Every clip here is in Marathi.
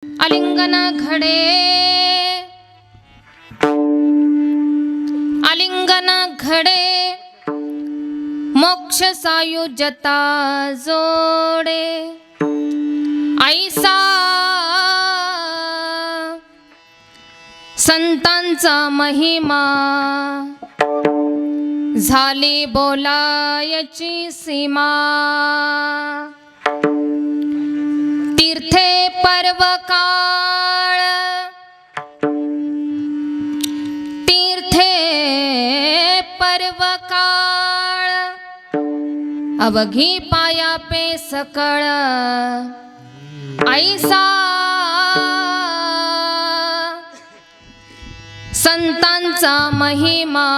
आलिंगन घडे आलिंगन घडे मोक्ष सायुज्यता जोडे ऐसा संतांचा महिमा झाली बोलायची सीमा तीर्थे पर्वकाळ तीर्थे पर्वकाळ अवघी पाया पे सकळ ऐसा संतांचा महिमा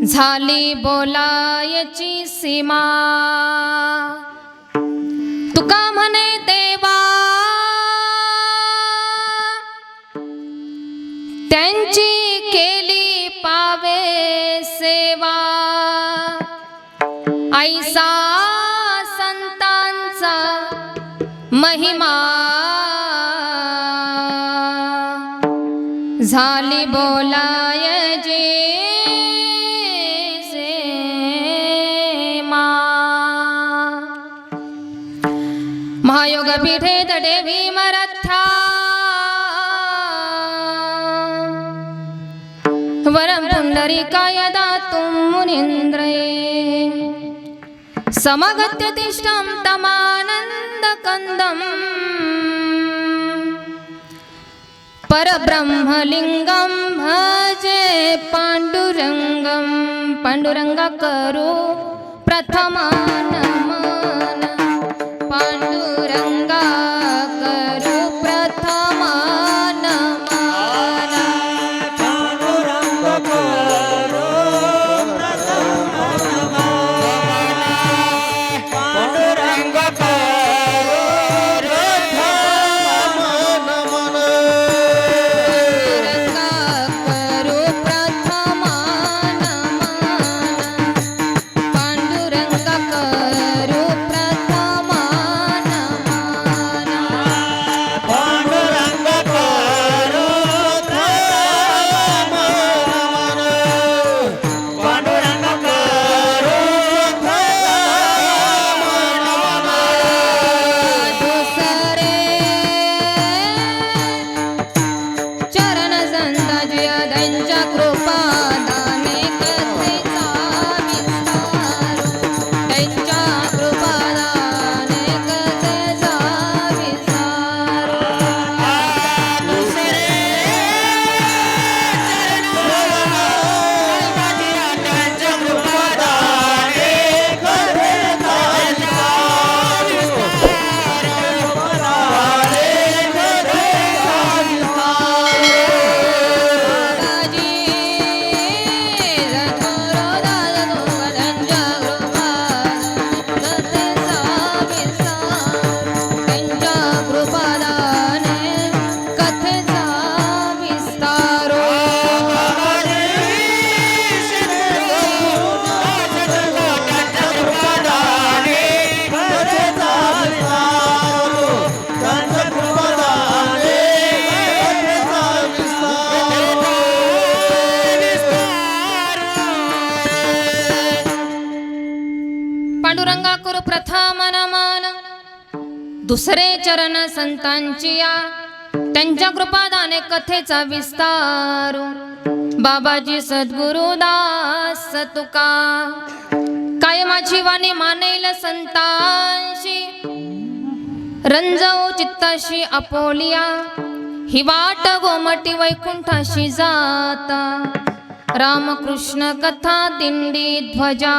झाली बोलायची सीमा तुका म्हणे देवा त्यांची केली पावे सेवा ऐसा संतांचा महिमा झाली बोलायची सीमा महायोग पीठे तडे भीमरथ्या वरं पुंडरीकाय दातुं मुनीन्द्रये समगत्य तिष्ठं तमानन्दकन्दम् परब्रह्मलिंगं भजे पांडुरंगं पांडुरंगा करो प्रथम नमन पांडुरंगा करो प्रथम नमन पांडुरंगा करो प्रथम नमन पांडुरंगा करो प्रथम नमन पांडुरंगा करू प्रथम नमन दुसरे चरण संतांची या त्यांच्या कृपादाने कथेचा विस्तार बाबाजी सद्गुरुदास तुका काय माझी वाणी मानेल संतांशी रंजवू चित्ताशी आपोलिया ही वाट गोमटी वैकुंठाशी जाता रामकृष्ण कथा दिंडी ध्वजा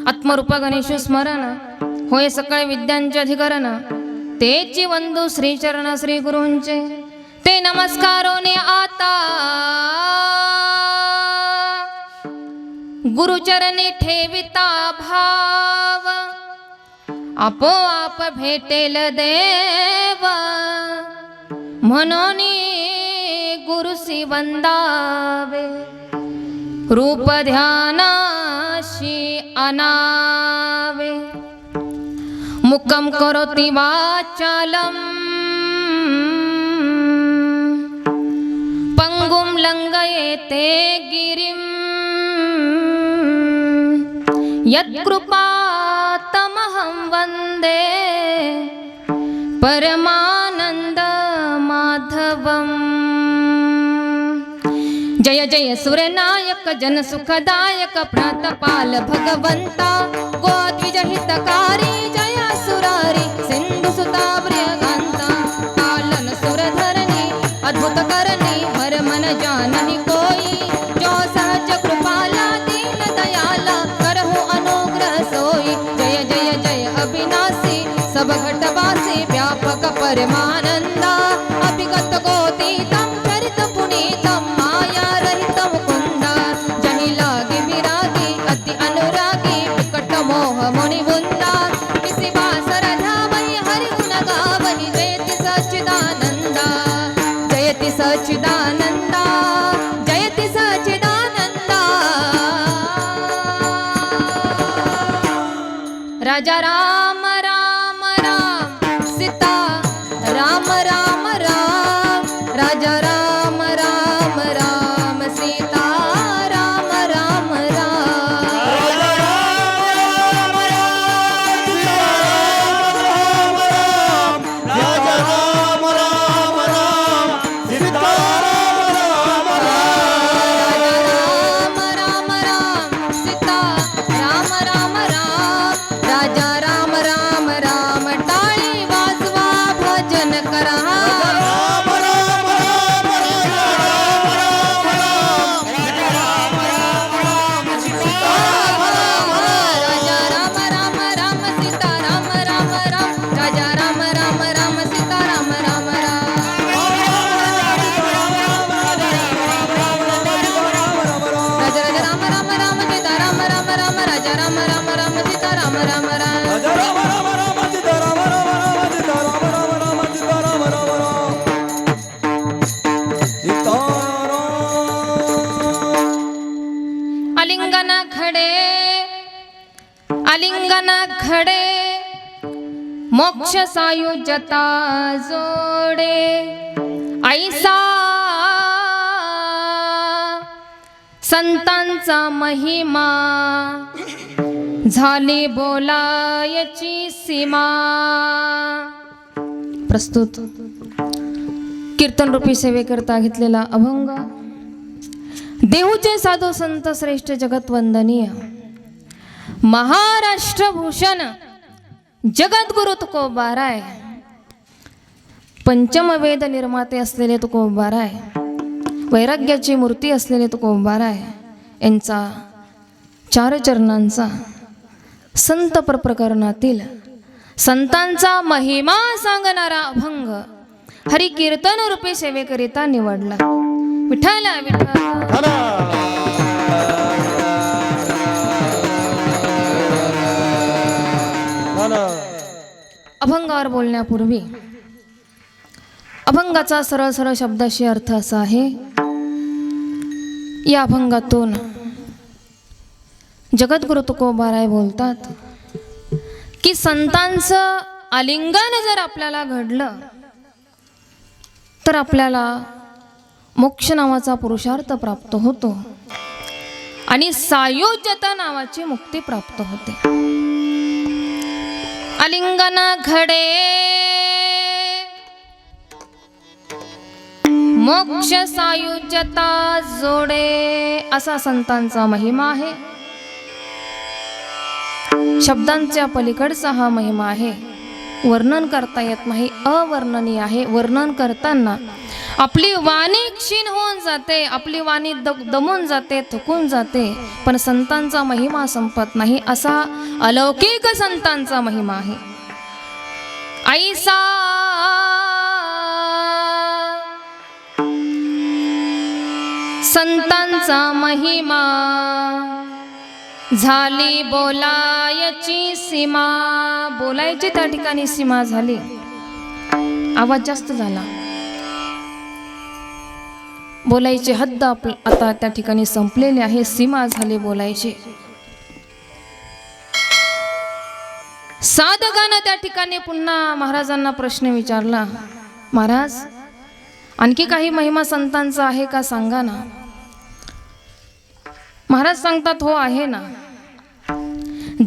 आत्मरूप गणेश स्मरण होय सकळ विद्यांचे अधिकरण तेची वंदू श्रीचरण श्री गुरूंचे ते नमस्कारोने आता गुरुचरणी ठेविता भाव आपोआप भेटेल देव म्हणून गुरुसी वंदावे रूप ध्यानाशी अनावे मुक्कं करोति वाचालम् पंगुं लंघयेते गिरिं यत्कृपातमहं वन्दे परमानन्दमाधवम्। जय जय सुरनायक जनसुखदायक प्रातपाल भगवंता गोद्विज हितकारी जय सुरारी सिंधुसुता प्रियकांता पालन सुरधरणी अद्भुत करणी हर मन जानहि कोई जो सहज कृपाला दीन दयाला करहु अनुग्रह सोई। जय जय जय अविनाशी सब घटवासी व्यापक परमानंदा अभिगत गोतीतम चरित पुनीतम माया रहित मुकुंदा जहि लागे विरागी अति अनुरागी विकट मोह मुनि वृंदा किसी बासर धावहि हरि गुण गावहि जयति सच्चिदानंदा जयति सच्चिदानंदा जयति सच्चिदानंदा। राजा राम राम राम सीता राम राम राम राजा राम राम राम सीता राम राम सीता राम राम राम राजा राम राम राम टाळी वाजवा भजन करा। राजा राम राम राम सीता राम राम राम राजा राम राम राम सीता राम राम राम। राजा राजा राम राम राम सीता राम राम राम राजा राम राम राम सीता राम राम राम। आलिंगन खडे मोक्ष सायुज्यता जोडे ऐसा संतांचा महिमा झाली बोलायची सीमा। प्रस्तुत कीर्तन रूपी सेवेकरता घेतलेला अभंग देहूचे साधू संत श्रेष्ठ जगत वंदनीय महाराष्ट्र भूषण जगद्गुरु तुकोबाराय पंचम वेद निर्माते असलेले तुकोबाराय वैराग्याची मूर्ती असलेले तुकोबाराय यांचा चार चरणांचा संत प्रकरणातील संतांचा महिमा सांगणारा अभंग हरि कीर्तन रूपी सेवेकरिता निवडला। विठ्ठल विठ्ठल अभंगावर बोलण्यापूर्वी अभंगाचा सरळ सरळ शब्दाशी अर्थ असा आहे। या अभंगातून जगद्गुरु तुकोबाराय बोलतात की संतांचं आलिंगन जर आपल्याला घडलं तर आपल्याला मोक्ष नावाचा पुरुषार्थ प्राप्त होतो आणि सायुज्यता नावाची मुक्ती प्राप्त होते। आलिंगन घडे मोक्ष सायुज्यता जोडे असा संतांचा महिमा आहे। शब्दांच्या पलीकडचा हा महिमा आहे, वर्णन करता येत नाही, अवर्णनीय आहे। वर्णन करताना आपली वाणी क्षीण होऊन जाते, आपली वाणी दमून जाते, थकून जाते, पण संतांचा महिमा संपत नाही, असा अलौकिक संतांचा महिमा आहे। ऐसा संतांचा महिमा झाली बोलायची सीमा। बोलायची त्या ठिकाणी सीमा झाली, आवाज जास्त झाला, बोलायची हद्द आता त्या ठिकाणी संपलेली आहे, सीमा झाली बोलायची। साधकानं त्या ठिकाणी पुन्हा महाराजांना प्रश्न विचारला, महाराज आणखी काही महिमा संतांचा आहे का, सांगा ना. महाराज सांगतात, हो आहे ना.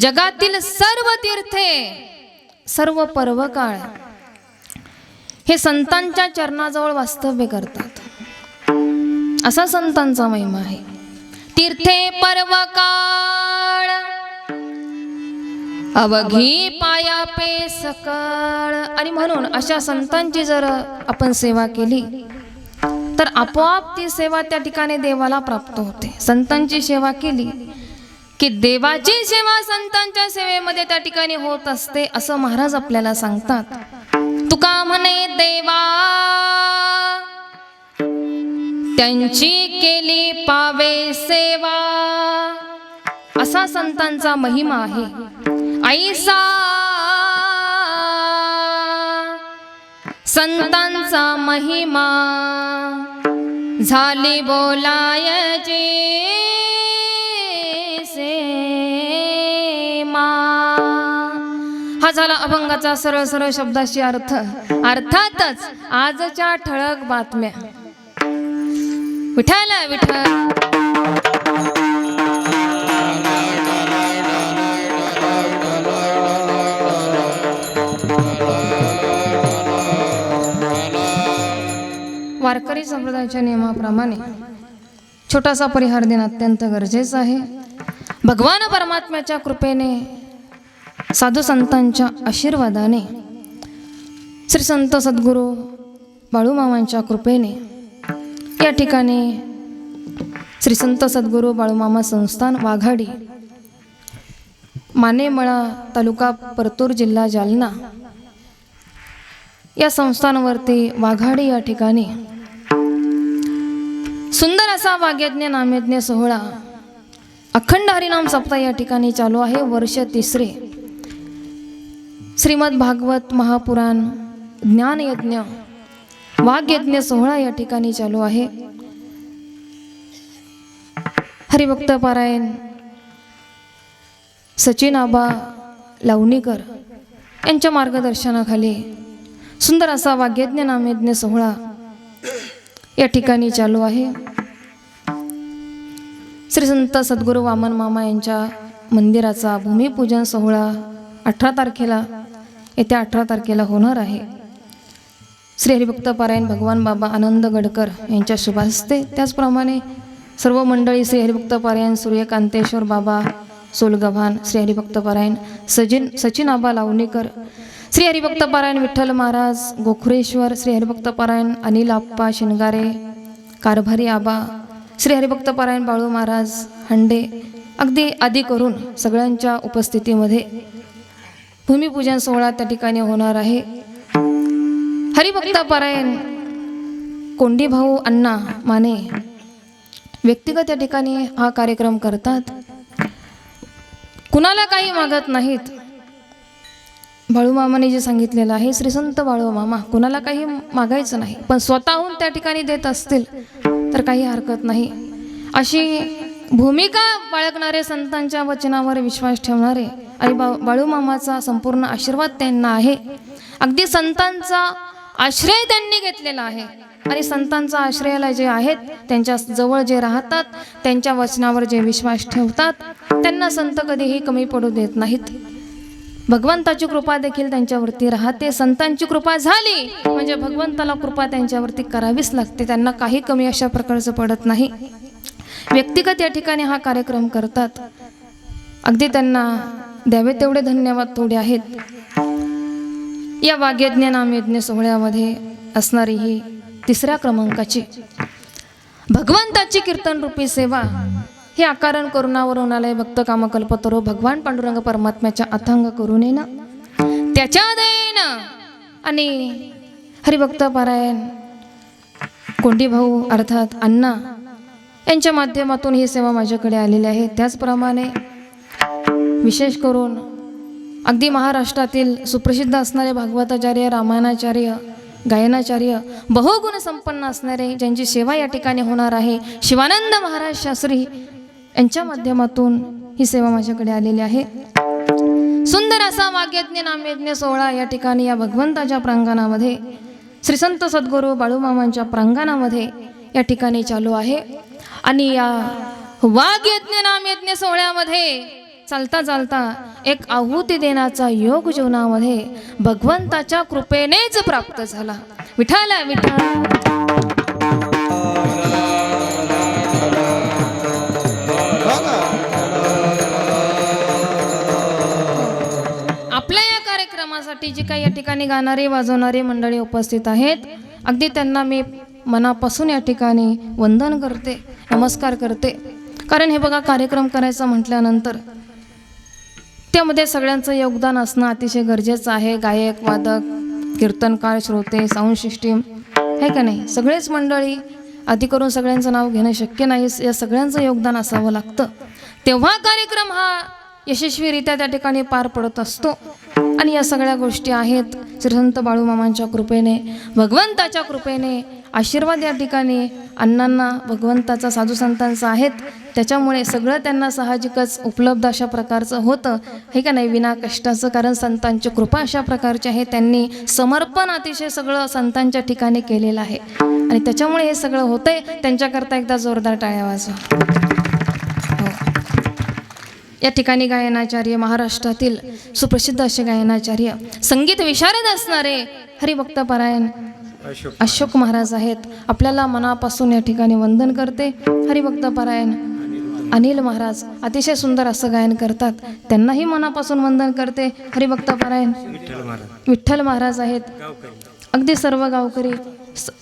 जगातील सर्व तीर्थे, सर्व पर्व काळ हे संतांच्या चरणाजवळ वास्तव्य करतात. असा संतांचा महिमा आहे. तीर्थे पर्व काळ अवघी पाया पे सकळ. आणि म्हणून अशा संतांची जर आपण सेवा केली तर आपोआप ती सेवा त्या ठिकाणी देवाला प्राप्त होते. संतांची सेवा केली की देवाची सेवा संतांच्या सेवेमध्ये त्या ठिकाणी होत असते, असं महाराज आपल्याला सांगतात. तुका म्हणे देवा त्यांची केली पावे सेवा. असा संतांचा महिमा आहे. ऐसा संतांचा महिमा झाली बोलायची सेमा. हा झाला अभंगाचा सरळ सरळ शब्दाशी अर्थ. अर्थातच आजच्या ठळक बातम्या. विठ्ठल विठ्ठल. वारकरी संप्रदायाच्या नियमाप्रमाणे छोटासा परिहार देणं अत्यंत गरजेचं आहे. भगवान परमात्म्याच्या कृपेने, साधू संतांच्या आशीर्वादाने, श्री संत सद्गुरू बाळूमामांच्या कृपेने या ठिकाणी श्री संत सद्गुरू बाळूमामा संस्थान वाघाडी, मानेमळा तालुका परतूर जिल्हा जालना या संस्थानावरती वाघाडी या ठिकाणी सुंदर असा वाग्यज्ञ नामयज्ञ सोहळा अखंड हरिनाम सप्ताह या ठिकाणी चालू आहे. वर्ष 3. श्रीमद भागवत महापुराण ज्ञानयज्ञ वाग्यज्ञ सोहळा या ठिकाणी चालू आहे. हरिभक्त पारायण सचिन आबा लावणीकर यांच्या मार्गदर्शनाखाली सुंदर असा वाग्यज्ञ नामयज्ञ सोहळा या ठिकाणी चालू आहे. श्री संत सद्गुरू वामन मामा यांच्या मंदिराचा भूमिपूजन सोहळा 18 तारखेला, येत्या 18 तारखेला होणार आहे. श्री हरिभक्त पारायण भगवान बाबा आनंद गडकर यांच्या शुभहस्ते, त्याचप्रमाणे सर्व मंडळी श्री हरिभक्त पारायण सूर्यकांतेश्वर बाबा सोलगव्हाण, श्री हरिभक्त पारायण सचिन आबा लावणीकर, श्री हरिभक्त पारायण विठ्ठल महाराज गोखुरेश्वर, श्री हरिभक्त पारायण अनिल आप्पा शिनगारे कारभारी आबा, श्री हरिभक्त पारायण बाळू महाराज हंडे, अगदी आदी करून सगळ्यांच्या उपस्थितीमध्ये भूमिपूजन सोहळा त्या ठिकाणी होणार आहे. हरिभक्त पारायण कोंडी भाऊ अण्णा माने व्यक्तिगत त्या ठिकाणी हा कार्यक्रम करतात. कुणाला काही मागत नाहीत. बाळूमामाने जे सांगितलेलं आहे, श्री संत बाळूमामा कुणाला काही मागायचं नाही, पण स्वतःहून त्या ठिकाणी देत असतील तर काही हरकत नाही. अशी भूमिका बाळगणारे, संतांच्या वचनावर विश्वास ठेवणारे आणि बाळूमामाचा संपूर्ण आशीर्वाद त्यांना आहे. अगदी संतांचा आश्रय त्यांनी घेतलेला आहे आणि संतांचा आश्रयाला जे आहेत, त्यांच्या जवळ जे राहतात, त्यांच्या वचनावर जे विश्वास ठेवतात, त्यांना संत कधीही कमी पडू देत नाहीत. भगवंताची कृपा देखील त्यांच्यावरती राहते. संतांची कृपा झाली म्हणजे भगवंताला कृपा त्यांच्यावरती करावीच लागते. त्यांना काही कमी अशा प्रकारचं पडत नाही. व्यक्तिगत या ठिकाणी हा कार्यक्रम करतात. अगदी त्यांना द्यावे तेवढे धन्यवाद थोडे आहेत. या वाग्यज्ञ नामयज्ञ सोहळ्यामध्ये असणारी ही 3ऱ्या क्रमांकाची भगवंताची कीर्तन रूपी सेवा, हे आकारण करुणावरून आलंय भक्त कामकल्पतरो भगवान पांडुरंग परमात्म्याच्या अथांग करुणेनं, त्याच्या दयेनं आणि हरिभक्त पारायण कोंडी भाऊ अर्थात अण्णा यांच्या माध्यमातून ही सेवा माझ्याकडे आलेली आहे. त्याचप्रमाणे विशेष करून अगदी महाराष्ट्रातील सुप्रसिद्ध असणारे भागवताचार्य, रामायणाचार्य, गायनाचार्य, बहुगुण संपन्न असणारे ज्यांची सेवा या ठिकाणी होणार आहे, शिवानंद महाराज शास्त्री यांच्या माध्यमातून ही सेवा माझ्याकडे आलेली आहे. सुंदर असा वाग्यज्ञ नामयज्ञ सोहळा या ठिकाणी या भगवंताच्या प्रांगणामध्ये श्री संत सद्गुरू बाळूमामांच्या प्रांगणामध्ये या ठिकाणी चालू आहे। आणि या वाग्यज्ञ नामयज्ञ सोहळ्यामध्ये चालता चालता एक आहुती देण्याचा योग जीवनामध्ये भगवंताच्या कृपेनेच प्राप्त झाला। विठ्ठल विठ्ठल। आपल्या या कार्यक्रमासाठी जी काही या ठिकाणी गाणारे वाजवणारे मंडळी उपस्थित आहेत, अगदी त्यांना मी मनापासून या ठिकाणी वंदन करते, नमस्कार करते। कारण हे बघा, कार्यक्रम करायचा म्हटल्यानंतर त्यामध्ये सगळ्यांचं योगदान असणं अतिशय गरजेचं आहे। गायक, वादक, कीर्तनकार, श्रोते, साऊंड सिस्टीम, आहे का नाही, सगळेच मंडळी, आधी करून सगळ्यांचं नाव घेणं शक्य नाही, या सगळ्यांचं योगदान असावं लागतं, तेव्हा कार्यक्रम हा यशस्वीरित्या त्या ठिकाणी पार पडत असतो। आणि या सगळ्या गोष्टी आहेत श्री संत बाळूमामांच्या कृपेने, भगवंताच्या कृपेने, आशीर्वाद या ठिकाणी अण्णांना भगवंताचा, साधू संतांचा आहेत, त्याच्यामुळे सगळं त्यांना साहजिकच उपलब्ध अशा प्रकारचं होतं, हे का नाही, विना कष्टाचं। कारण संतांची कृपा अशा प्रकारची आहे, त्यांनी समर्पण अतिशय सगळं संतांच्या ठिकाणी केलेलं आहे आणि त्याच्यामुळे हे सगळं होतंय। त्यांच्याकरता एकदा जोरदार टाळ्या वाजवा। या ठिकाणी गायनाचार्य, महाराष्ट्रातील सुप्रसिद्ध असे गायनाचार्य, संगीत विशारद असणारे हरिभक्तपरायण अशोक महाराज आहेत। आपल्याला मनापासून या ठिकाणी वंदन करते। हरिभक्तपरायण अनिल महाराज अतिशय सुंदर असं गायन करतात, त्यांनाही मनापासून वंदन करते। हरिभक्तपरायण विठ्ठल महाराज आहेत। अगदी सर्व गावकरी,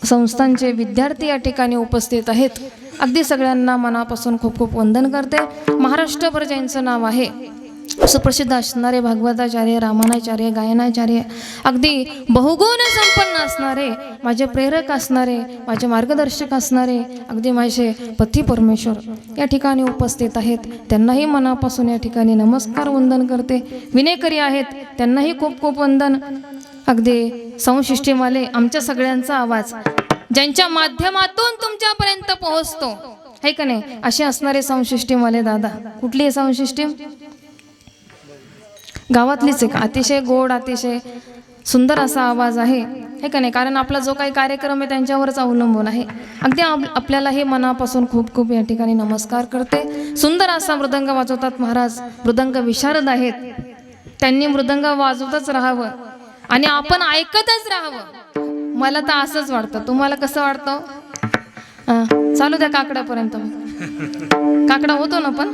संस्थांचे विद्यार्थी या ठिकाणी उपस्थित आहेत। अगदी सगळ्यांना मनापासून खूप खूप वंदन करते। महाराष्ट्रभर ज्यांचं नाव आहे, सुप्रसिद्ध असणारे भागवताचार्य, रामायणाचार्य, गायनाचार्य, अगदी बहुगुण संपन्न असणारे, माझे प्रेरक असणारे, माझे मार्गदर्शक असणारे, अगदी माझे पती परमेश्वर या ठिकाणी उपस्थित आहेत। त्यांनाही मनापासून या ठिकाणी नमस्कार वंदन करते। विनेकरी आहेत, त्यांनाही खूप खूप वंदन। अगदी साऊंड सिस्टीमवाले, आमच्या सगळ्यांचा आवाज ज्यांच्या माध्यमातून तुमच्यापर्यंत पोहोचतो, आहे का नाही, असे असणारे साऊंड सिस्टीमवाले दादा। कुठली आहे साऊंड सिस्टीम? गावातलीच एक अतिशय गोड, अतिशय सुंदर असा आवाज आहे, हे का नाही, कारण आपला जो काही कार्यक्रम आहे त्यांच्यावरच अवलंबून आहे। अगदी आपल्याला हे मनापासून खूप खूप या ठिकाणी नमस्कार करते। सुंदर असा मृदंग वाजवतात महाराज, मृदंग विशारद आहेत, त्यांनी मृदंग वाजवतच राहावं आणि आपण ऐकतच राहावं, मला तर असंच वाटतं। तुम्हाला कसं वाटतं? चालू द्या काकड्यापर्यंत, काकडा होतो ना पण।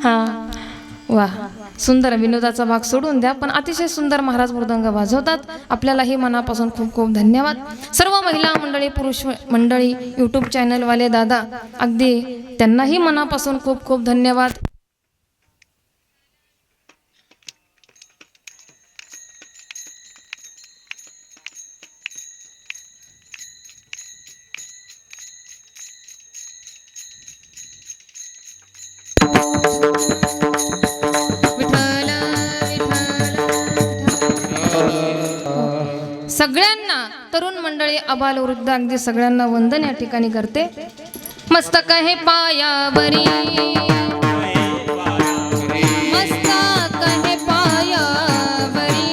हां, वा, सुंदर, विनोदाचा भाग सोडून द्या, पण अतिशय सुंदर महाराज मृदंग वाजवतात। आपल्यालाही मनापासून खूप खूप धन्यवाद। सर्व महिला मंडळी, पुरुष मंडळी, यूट्यूब चॅनलवाले दादा, अगदी त्यांनाही मनापासून खूप खूप धन्यवाद। सगळ्यांना, तरुण मंडळी, अबाल वृद्ध, अगदी सगळ्यांना वंदन या ठिकाणी करते। मस्तक हे पायावरी, मस्तक हे पायावरी,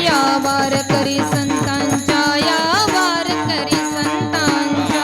या वारकरी संतांच्या, या वारकरी संतांच्या।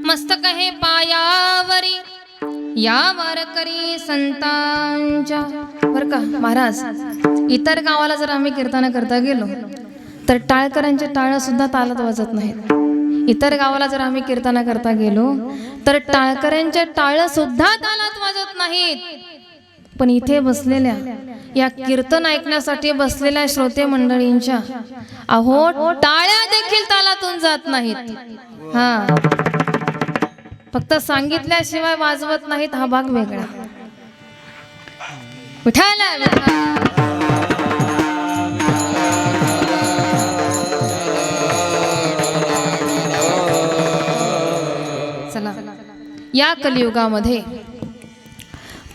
मस्तक हे पायावरी, या वारकरी संतांच्या। बरं का महाराज, इतर गावाला जर आम्ही कीर्तन करता गेलो तर टाळकरांचे टाळ सुद्धा तालात वाजत नाहीत। इतर गावाला जर आम्ही कीर्तना करता गेलो तर टाळकऱ्यांच्या टाळ सुद्धा तालात वाजत नाहीत, पण इथे बसलेल्या या कीर्तन ऐकण्यासाठी बसलेल्या श्रोते मंडळींच्या अहो टाळ्या देखील तालातून जात नाहीत. हा, फक्त सांगितल्याशिवाय वाजवत नाहीत हा भाग वेगळा. विठाला चला, या कलियुगामध्ये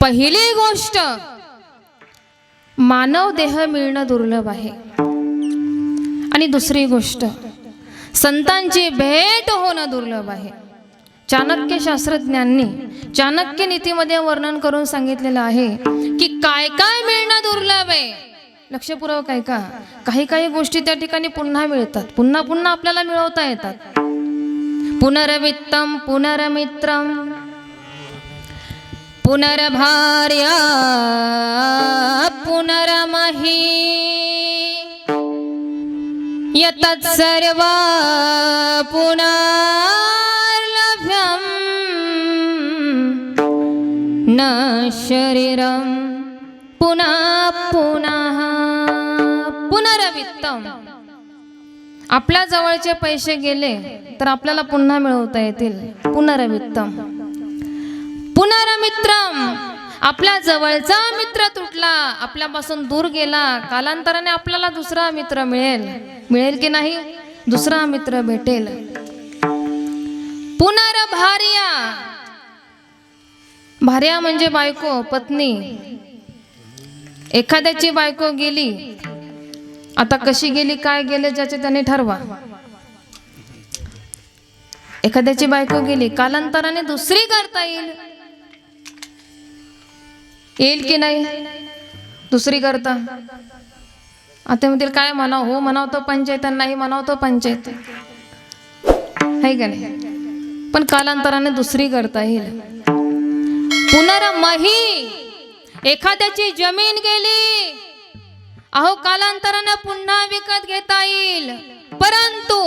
पहिली गोष्ट मानव देह मिळणं दुर्लभ आहे, आणि दुसरी गोष्ट संतांची भेट होणं दुर्लभ आहे. चाणक्य शास्त्रज्ञांनी चाणक्य नीतीमध्ये वर्णन करून सांगितलेलं आहे की काय काय मिळणं दुर्लभ आहे. लक्षपूर्वक ऐका. काही काही गोष्टी त्या ठिकाणी पुन्हा मिळतात, पुन्हा पुन्हा आपल्याला मिळवता येतात. पुनर्वित्तम, पुनर्मित्रम, पुनर्भार्या, पुनर्मही, यतत् सर्व पुनर्लभ्यं न शरीरं पुनः पुनः. पुनर्वित्तम, आपल्या जवळचे पैसे गेले तर आपल्याला पुन्हा मिळवता येतील. पुनर्वित्तम. पुनर्मित्रम, आपल्या जवळचा मित्र तुटला, आपल्यापासून दूर गेला, कालांतराने आपल्याला दुसरा मित्र मिळेल की नाही, दुसरा मित्र भेटेल. पुनर्भार्या, भार्या म्हणजे बायको, पत्नी. एखाद्याची बायको गेली, आता कशी गेली काय गेले ज्याचे त्याने ठरवा. एखाद्याची बायको गेली, कालांतराने दुसरी करता येईल की नाही, दुसरी करता. आता म्हणतील काय म्हणाव, हो म्हणाव तो पंचायत, नाही म्हणाव तो पंचायत, आहे का नाही, पण कालांतराने दुसरी करता येईल. पुनर्मही, एखाद्याची जमीन गेली, अहो कालांतराने पुन्हा विकत घेता येईल, परंतु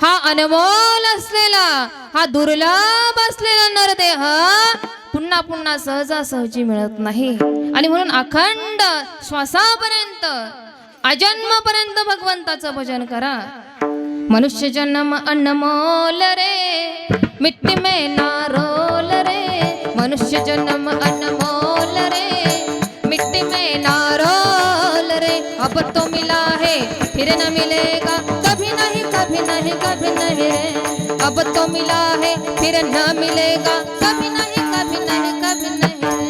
हा अनमोल असलेला, हा दुर्लभ असलेला नरदेह पुन्हा पुन्हा सहजासहजी मिळत नाही. आणि म्हणून अखंड श्वासापर्यंत, अजन्मपर्यंत भगवंताचं भजन करा. मनुष्य जन्म अनमोल रे, मिट्टी में ना रोल रे. मनुष्य जन्म अनमोल रे, मिट्टी में ना रोल रे. अब तो मिला है फिर न मिलेगा, कभी नहीं कभी नहीं कभी नहीं रे. अब तो मिला है फिर न मिलेगा, कभी नहीं कभी नहीं कभी नहीं रे.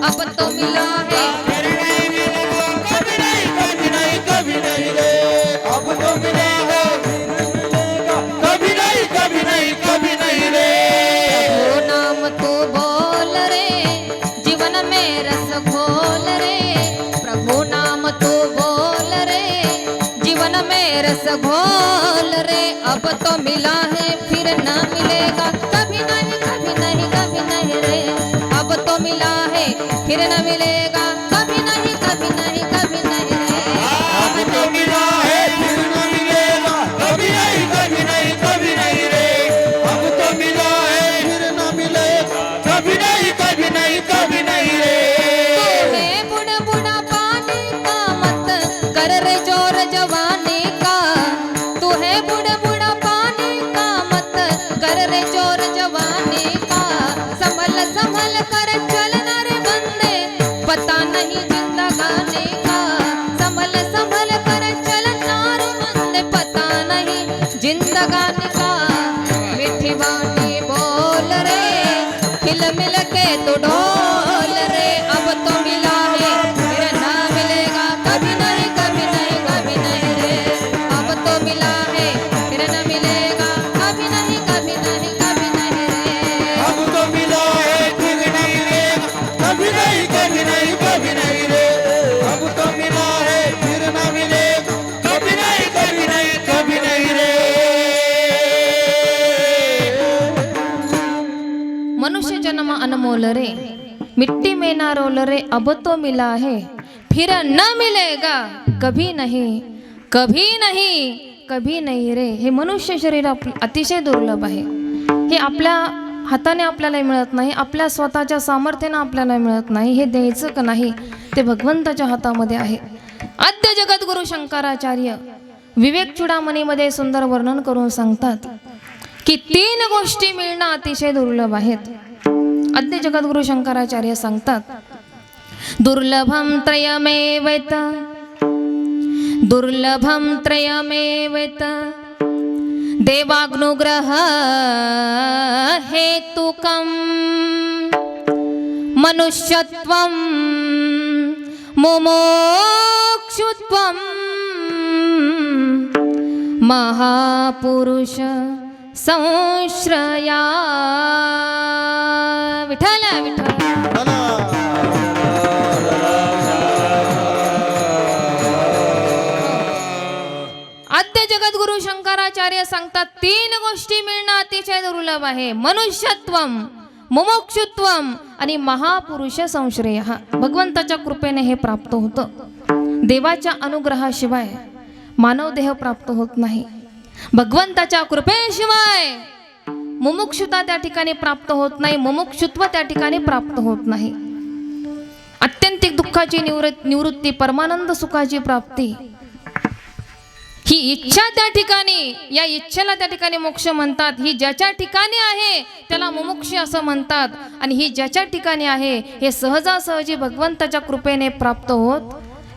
अब तो मिला है फिर नहीं मिलेगा, कभी नहीं कभी नहीं कभी नहीं रे. अब तो मिला है फिर मिलेगा, कभी नहीं कभी नहीं कभी नहीं रे. प्रभु नाम तू बोल रे, जीवन में रस घोल रे. प्रभु नाम तू बोल रे, जीवन में रस घोल रे. अब तो मिला है फिर न मिलेगा, कभी नहीं कभी नहीं कभी नहीं रे. अब तो मिला है फिर न मिलेगा, कभी नहीं कभी नहीं कभी नहीं रे. अब तो मिला है फिर न मिलेगा, कभी नहीं कभी नहीं कभी नहीं रे. अब तो मिला है फिर न मिलेगा, कभी नहीं कभी नहीं कभी नहीं रे. तूने बुढ़ा बुढ़ा पानी का मत कर रे जोर जवानी का. तू है बुढ़ा बुढ़ा पानी का मत कर रे जोर जवानी का. संभल संभल कर चलना रे बंदे, पता नहीं जिंदगानी का. संभल संभल कर चलना रे बंदे, पता नहीं जिंदगानी का. मीठी बानी बोल रे, हिल मिल के तो डोल रे. अब तो मिला है फिर ना मिलेगा, कभी नहीं कभी नहीं कभी नहीं रे. अब तो मिला है फिर न मिलेगा, कभी नहीं कभी नहीं कभी नहीं रे. अब तो मिला है फिर नहीं मिलेगा, कभी नहीं कभी नहीं कभी नहीं रे. अब तो मिला है फिर न मिलेगा, कभी नहीं कभी नहीं कभी नहीं रे. मनुष्य जन्म अनमोल रे, मिट्टी में ना रोल रे. अब तो मिला है फिर न मिलेगा, कभी नहीं कभी नहीं रे. हे मनुष्य शरीर अतिशय दुर्लभ आहे. हे आपल्या हाताने आपल्याला मिळत नाही, आपल्या स्वतःच्या सामर्थ्याने आपल्याला मिळत नाही. हे द्यायचं का नाही ते भगवंताच्या हातामध्ये आहे. आद्य जगद्गुरु शंकराचार्य विवेक चूडामणीमध्ये सुंदर वर्णन करून सांगतात की 3 गोष्टी मिळणं अतिशय दुर्लभ आहेत. आद्य जगद्गुरु शंकराचार्य सांगतात, दुर्लभम त्रयमेवैत, दुर्लभम त्रयमेवैत, देवाग्नुग्रह हेतुकम, मनुष्यत्वम मुमुक्षुत्वम, महापुरुष संश्रया. विठ्ठल विठ्ठल. आद्य जगद्गुरु शंकराचार्य सांगतात 3 गोष्टी मिळणं अतिशय दुर्लभ आहे. मनुष्यत्वम, मुमुक्षुत्वम आणि महापुरुष संश्रय. भगवंताच्या कृपेने हे प्राप्त होतं. देवाच्या अनुग्रहाशिवाय मानव देह प्राप्त होत नाही. भगवंताच्या कृपेशिवाय मुमुक्षुता त्या ठिकाणी प्राप्त होत नाही, मुमुक्षुत्व त्या ठिकाणी प्राप्त होत नाही. आत्यंतिक दुःखाची निवृत्ती, परमानंद सुखाची प्राप्ती, ही इच्छा त्या ठिकाणी, या इच्छेला त्या ठिकाणी मोक्ष म्हणतात. ही ज्याच्या ठिकाणी आहे त्याला मुमुक्ष असं म्हणतात. आणि ही ज्याच्या ठिकाणी आहे हे सहजासहजी भगवंताच्या कृपेने प्राप्त होत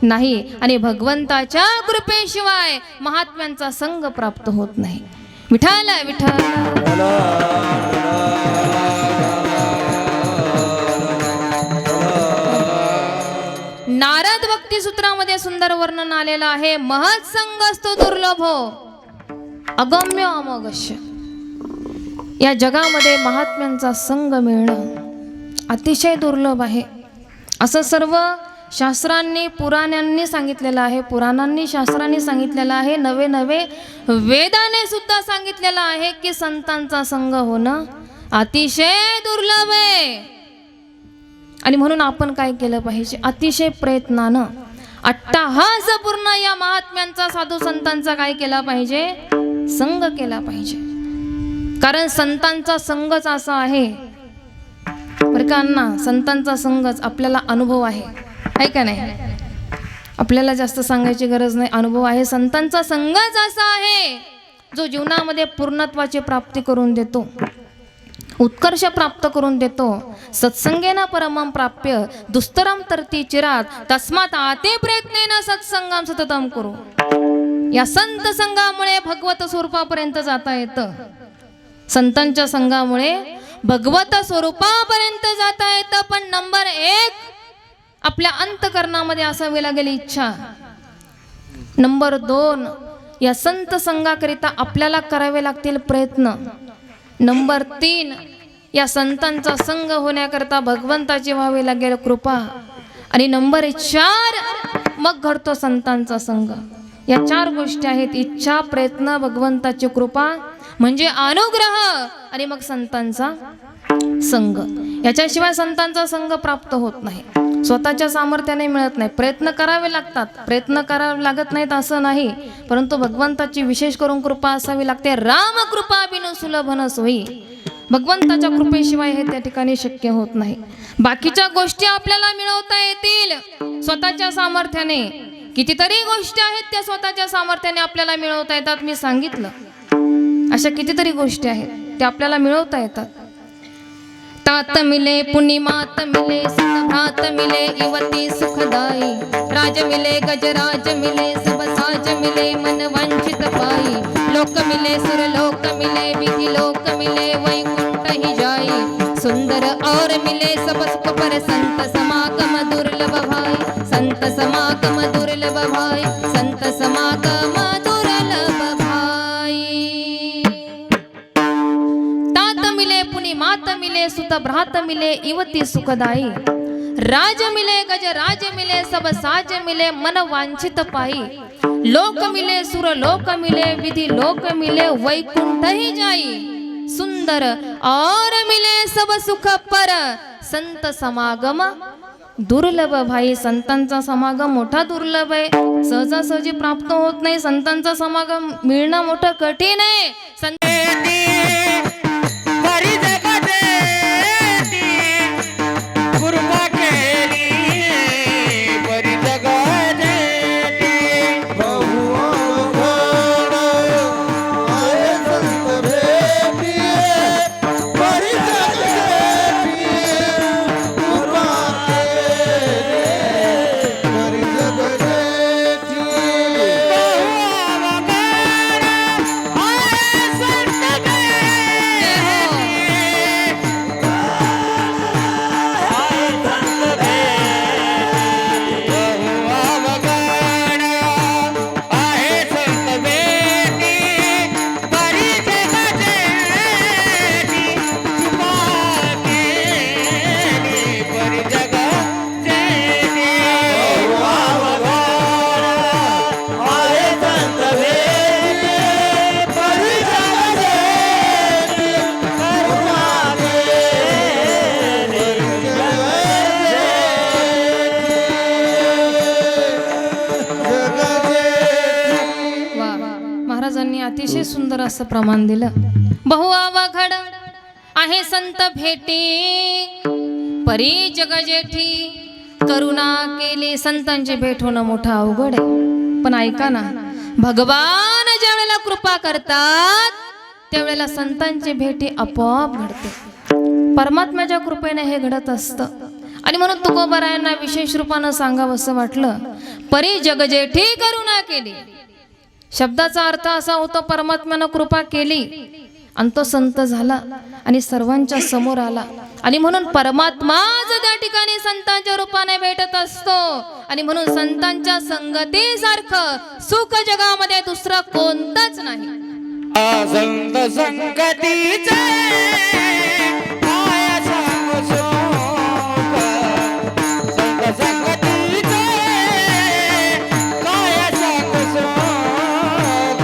नाही. आणि भगवंताच्या कृपेशिवाय महात्म्यांचा संग प्राप्त होत नाही. विठ्ठल विठ्ठल. नारद भक्ती सूत्रामध्ये सुंदर वर्णन आलेलं आहे, महत् संगस्तु दुर्लभो अगम्य अमोघश्य. या जगामध्ये महात्म्यांचा संग मिळणं अतिशय दुर्लभ आहे असं सर्व शास्त्रांनी, पुराणांनी सांगितलेलं आहे. पुराणांनी, शास्त्रांनी सांगितलेलं आहे. नवे नवे वेदाने सुद्धा सांगितलेलं आहे की संतांचा संग होणं अतिशय दुर्लभ आहे. आणि म्हणून आपण काय केलं पाहिजे, अतिशय प्रयत्नानं अट्टहासपूर्ण या महात्म्यांचा, साधू संतांचा काय केला पाहिजे, संग केला पाहिजे. कारण संतांचा संगच असा आहे बरं का अण्णा, संतांचा संगच आपल्याला अनुभव आहे का नाही. आपल्याला जास्त सांगायची गरज नाही, अनुभव आहे. संतांचा संगच असा आहे जो जीवनामध्ये पूर्णत्वाची प्राप्ती करून देतो, उत्कर्ष प्राप्त करून देतो. सत्संगेन परमं प्राप्य दुस्तरम तरती चिरात, तस्मात् आते प्रयत्नेन सत्संगम सततम करू. या संत संघामुळे भगवत स्वरूपापर्यंत जाता येतं. संतांच्या संघामुळे भगवत स्वरूपापर्यंत जाता येतं. पण नंबर 1 आपल्या अंतकरणामध्ये असावी लागेल इच्छा. नंबर 2 या संत संघाकरिता आपल्याला करावे लागतील प्रयत्न. नंबर 3 या संतांचा संग होण्याकरता भगवंताची व्हावी लागेल कृपा. आणि नंबर 4 मग घडतो संतांचा संग. या 4 गोष्टी आहेत, इच्छा, प्रयत्न, भगवंताची कृपा म्हणजे अनुग्रह आणि मग संतांचा संग. याच्याशिवाय संतांचा संग प्राप्त होत नाही. स्वतःच्या सामर्थ्याने मिळत नाही, प्रयत्न करावे लागतात. प्रयत्न करावे लागत नाहीत असं नाही, परंतु भगवंताची विशेष करून कृपा असावी लागते. राम कृपा बिनु सुलभ न सोई. भगवंताच्या कृपेशिवाय हे त्या ठिकाणी शक्य होत नाही. बाकीच्या गोष्टी आपल्याला मिळवता येतील स्वतःच्या सामर्थ्याने. कितीतरी गोष्टी आहेत त्या स्वतःच्या सामर्थ्याने आपल्याला मिळवता येतात. मी सांगितलं अशा कितीतरी गोष्टी आहेत त्या आपल्याला मिळवता येतात. तात मिले पुण्यमात मिले, सतभात मिले युवती सुखदाई, राज मिले गजराज मिले, सब साज मिले मन वंचित पाई, लोक मिले सुर लोक मिले, विधि लोक मिले वैकुंठ ही जाई, सुंदर और मिले सब सुख पर संत समागम दुर्लभ भाई, संत समागम दुर्लभ भाई, संत समागम दुर्लभ भाई. तात मिले पुनि मात मिले, सुत भ्रात मिले युवती सुखदाई, राज मिले गज राज मिले, सब साज मिले मन वांछित पाई, लोक मिले सुर लोक मिले, विधि लोक मिले वैकुंठ ही जाई, सुंदर और मिले सब सुख पर संत समागम दुर्लभ भाई, संतांचा समागम मोठा दुर्लभ आहे, सहजासहजी प्राप्त होत नाही. संतांचा समागम मिळणं मोठं कठीण आहे. अतिशय सुंदर असं प्रमाण दिलं. बहु अवघड आहे संत भेटी, परी जग जेठी करुणा केली. संतांची भेट होणं मोठं अवघड आहे. पण ऐका ना, भगवान ज्या वेळेला कृपा करतात त्यावेळेला संतांची भेटी आपोआप घडते. परमात्म्याच्या कृपेने हे घडत असतं. आणि म्हणून तुकोबारायांना विशेष रूपानं सांगावं असं वाटलं, परी जग जेठी करुणा केली. शब्दाचा अर्थ असा होतो, परमात्म्यानं कृपा केली आणि तो संत झाला आणि सर्वांच्या समोर आला. आणि म्हणून परमात्माच त्या ठिकाणी संतांच्या रूपाने भेटत असतो. आणि म्हणून संतांच्या संगतीसारखं सुख जगामध्ये दुसरं कोणतंच नाही. संत संगतीचे काय सांगू सुख, संत संगतीचे काय सांगू सुख,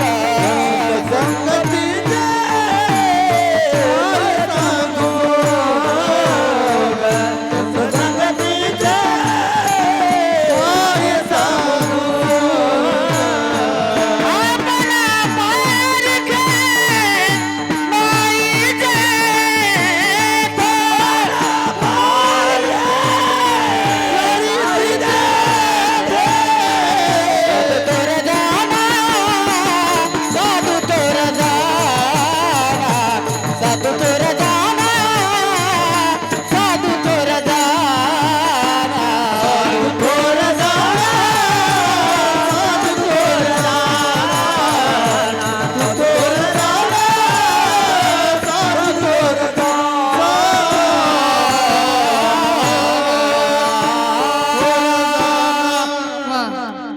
संगतीचे काय सांगू सुख, संगतीचे काय सांगू.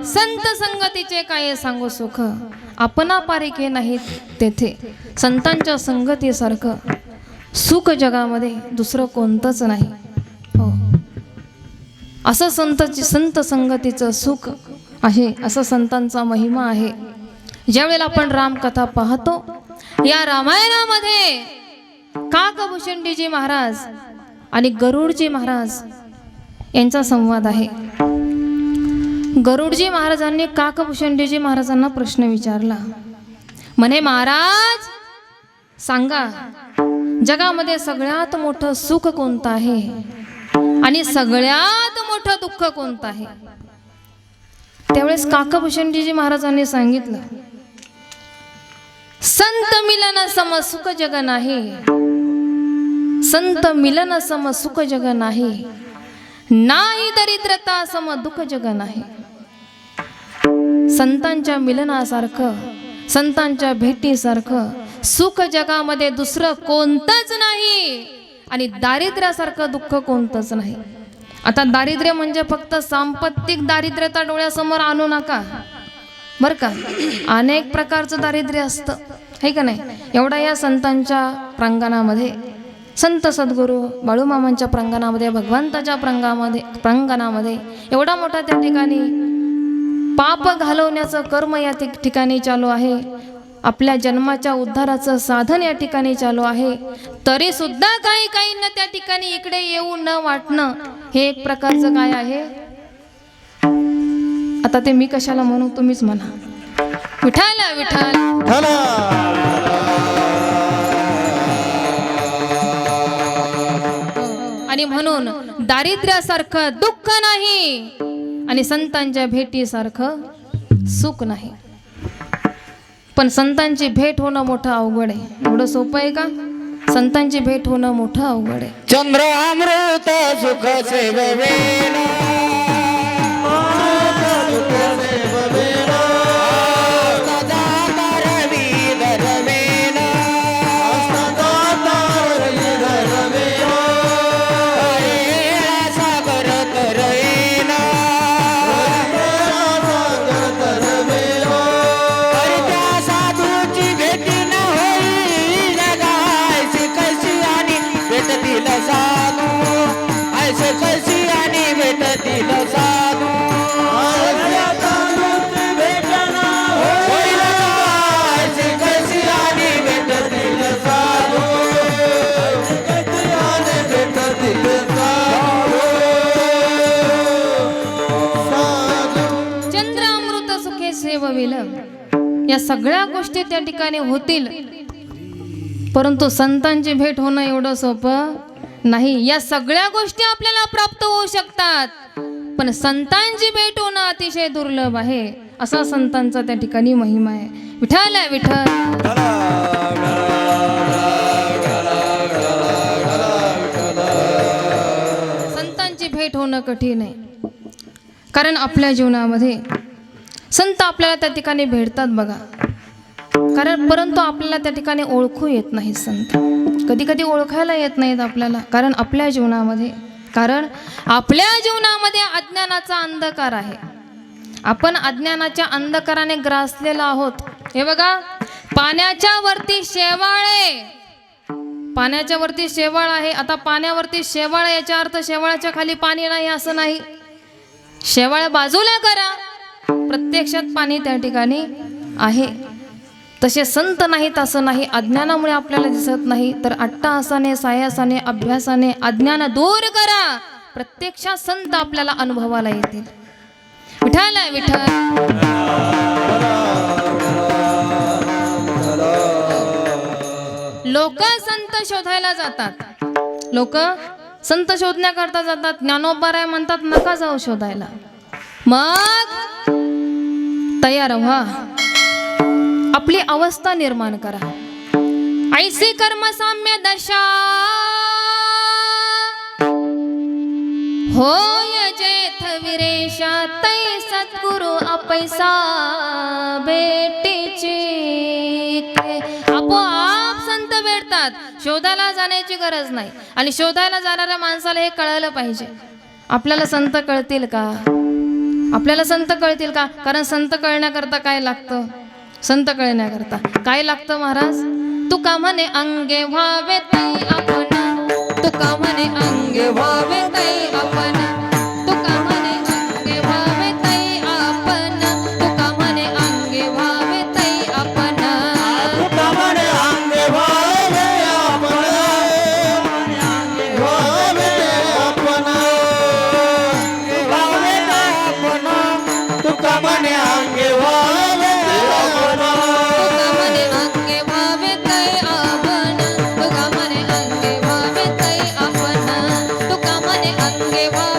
संत संगतीचे काय सांगू सुख, आपणा पारिखे नाहीत तेथे. संतांच्या संगतीसारखं सुख जगामध्ये दुसरं कोणतंच नाही. हो, असं संत संगतीचं सुख आहे, असं संतांचा महिमा आहे. ज्यावेळेला आपण रामकथा पाहतो, या रामायणामध्ये काकभूषणजी महाराज आणि गरुडजी महाराज यांचा संवाद आहे. गरुडजी महाराजांनी काकभूषणजी महाराजांना प्रश्न विचारला. म्हणे, महाराज सांगा, जगामध्ये सगळ्यात मोठं सुख कोणतं आहे आणि सगळ्यात मोठं दुःख कोणतं आहे? त्यावेळेस काकभूषणजी महाराजांनी सांगितलं, संत मिलन सम सुख जग नाही, संत मिलन सम सुख जग नाही, नाही दरिद्रता सम दुःख जग नाही. संतांच्या मिलनासारखं, संतांच्या भेटीसारखं सुख जगामध्ये दुसरं कोणतंच नाही आणि दारिद्र्यासारखं दुःख कोणतंच नाही. आता दारिद्र्य म्हणजे फक्त सांपत्तिक दारिद्र्यता डोळ्यासमोर आणू नका बरं का. अनेक प्रकारचं दारिद्र्य असतं, है का नाही. एवढा या संतांच्या प्रांगणामध्ये, संत सद्गुरू बाळूमामांच्या प्रांगणामध्ये, भगवंताच्या प्रांगणामध्ये एवढा मोठा त्या ठिकाणी पाप घालवण्याचं कर्म या ठिकाणी चालू आहे. आपल्या जन्माच्या उद्धाराचं साधन या ठिकाणी चालू आहे, तरी सुद्धा काही काहींना त्या ठिकाणी इकडे येऊ न वाटणं हे एक प्रकारचं काय आहे. आता ते मी कशाला म्हणू, तुम्हीच म्हणा. विठ्ठल विठ्ठल. आणि म्हणून दारिद्र्यासारखं दुःख नाही आणि संतांच्या भेटीसारखं सुख नाही. पण संतांची भेट होणं मोठं अवघड आहे. एवढं सोपं आहे का? संतांची भेट होणं मोठं अवघड आहे. चंद्र अमृत सुख सेववेना या सगळ्या गोष्टी त्या ठिकाणी होतील, परंतु संतांची भेट होणं एवढं सोपं नाही. या सगळ्या गोष्टी आपल्याला प्राप्त होऊ शकतात, पण संतांची भेट होणं अतिशय दुर्लभ आहे. असा संतांचा त्या ठिकाणी महिमा आहे. विठ्ठल विठ्ठल. संतांची भेट होणं कठीण आहे, कारण आपल्या जीवनामध्ये संत आपल्याला त्या ठिकाणी भेटतात बघा, परंतु आपल्याला त्या ठिकाणी ओळखू येत नाही. संत कधी कधी ओळखायला येत नाहीत आपल्याला, कारण आपल्या जीवनामध्ये अज्ञानाचा अंधकार आहे. आपण अज्ञानाच्या अंधकाराने ग्रासलेलो आहोत. हे बघा, पाण्याच्या वरती शेवाळ आहे. आता पाण्यावरती शेवाळ, याचा अर्थ शेवाळाच्या खाली पाणी नाही असं नाही. शेवाळ बाजूला करा, प्रत्यक्षात पाणी त्या ठिकाणी आहे. तसे संत नाहीत असं नाही. अज्ञानामुळे आपल्याला दिसत नाही, तर अट्टहासाने, सायासाने, अभ्यासाने अज्ञान दूर करा, प्रत्यक्षात संत आपल्याला अनुभवाला येतील. विठ्ठल विठ्ठल. लोक संत शोधायला जातात, लोक संत शोधण्याकरता जातात. ज्ञानोबा म्हणतात नका जाऊ शोधायला, मग तयार व्हा, आपली अवस्था निर्माण करा. ऐसी कर्म साम्य दशा होय जेथ विरेशा, तै सद्गुरु अपैसा भेटीची. आपोआप संत भेटतात, शोधायला जाण्याची गरज नाही. आणि शोधायला जाणाऱ्या माणसाला हे कळलं पाहिजे, आपल्याला संत कळतील का, आपल्याला संत कळतील का. कारण संत कळण्याकरता काय लागतं, संत कळण्याकरता काय लागतं महाराज. तुका म्हणे अंगे व्हावे तै आपण, तुका म्हणे अंगे व्हावे तै आपण, तुका म्हणे अंगे व्हावे तै आपण, तुका म्हणे अंगे व्हावे तै आपण, तुका म्हणे अंगे व्हावे आपण, व्हावे आपण, व्हावे आपण, तुका म्हणे अंगे व्हावे आपण, तुका म्हणे अंगे व्हावे तै आपण, तुका म्हणे अंगे व्हावे तै आपण, तुका म्हणे अंगे व्हावे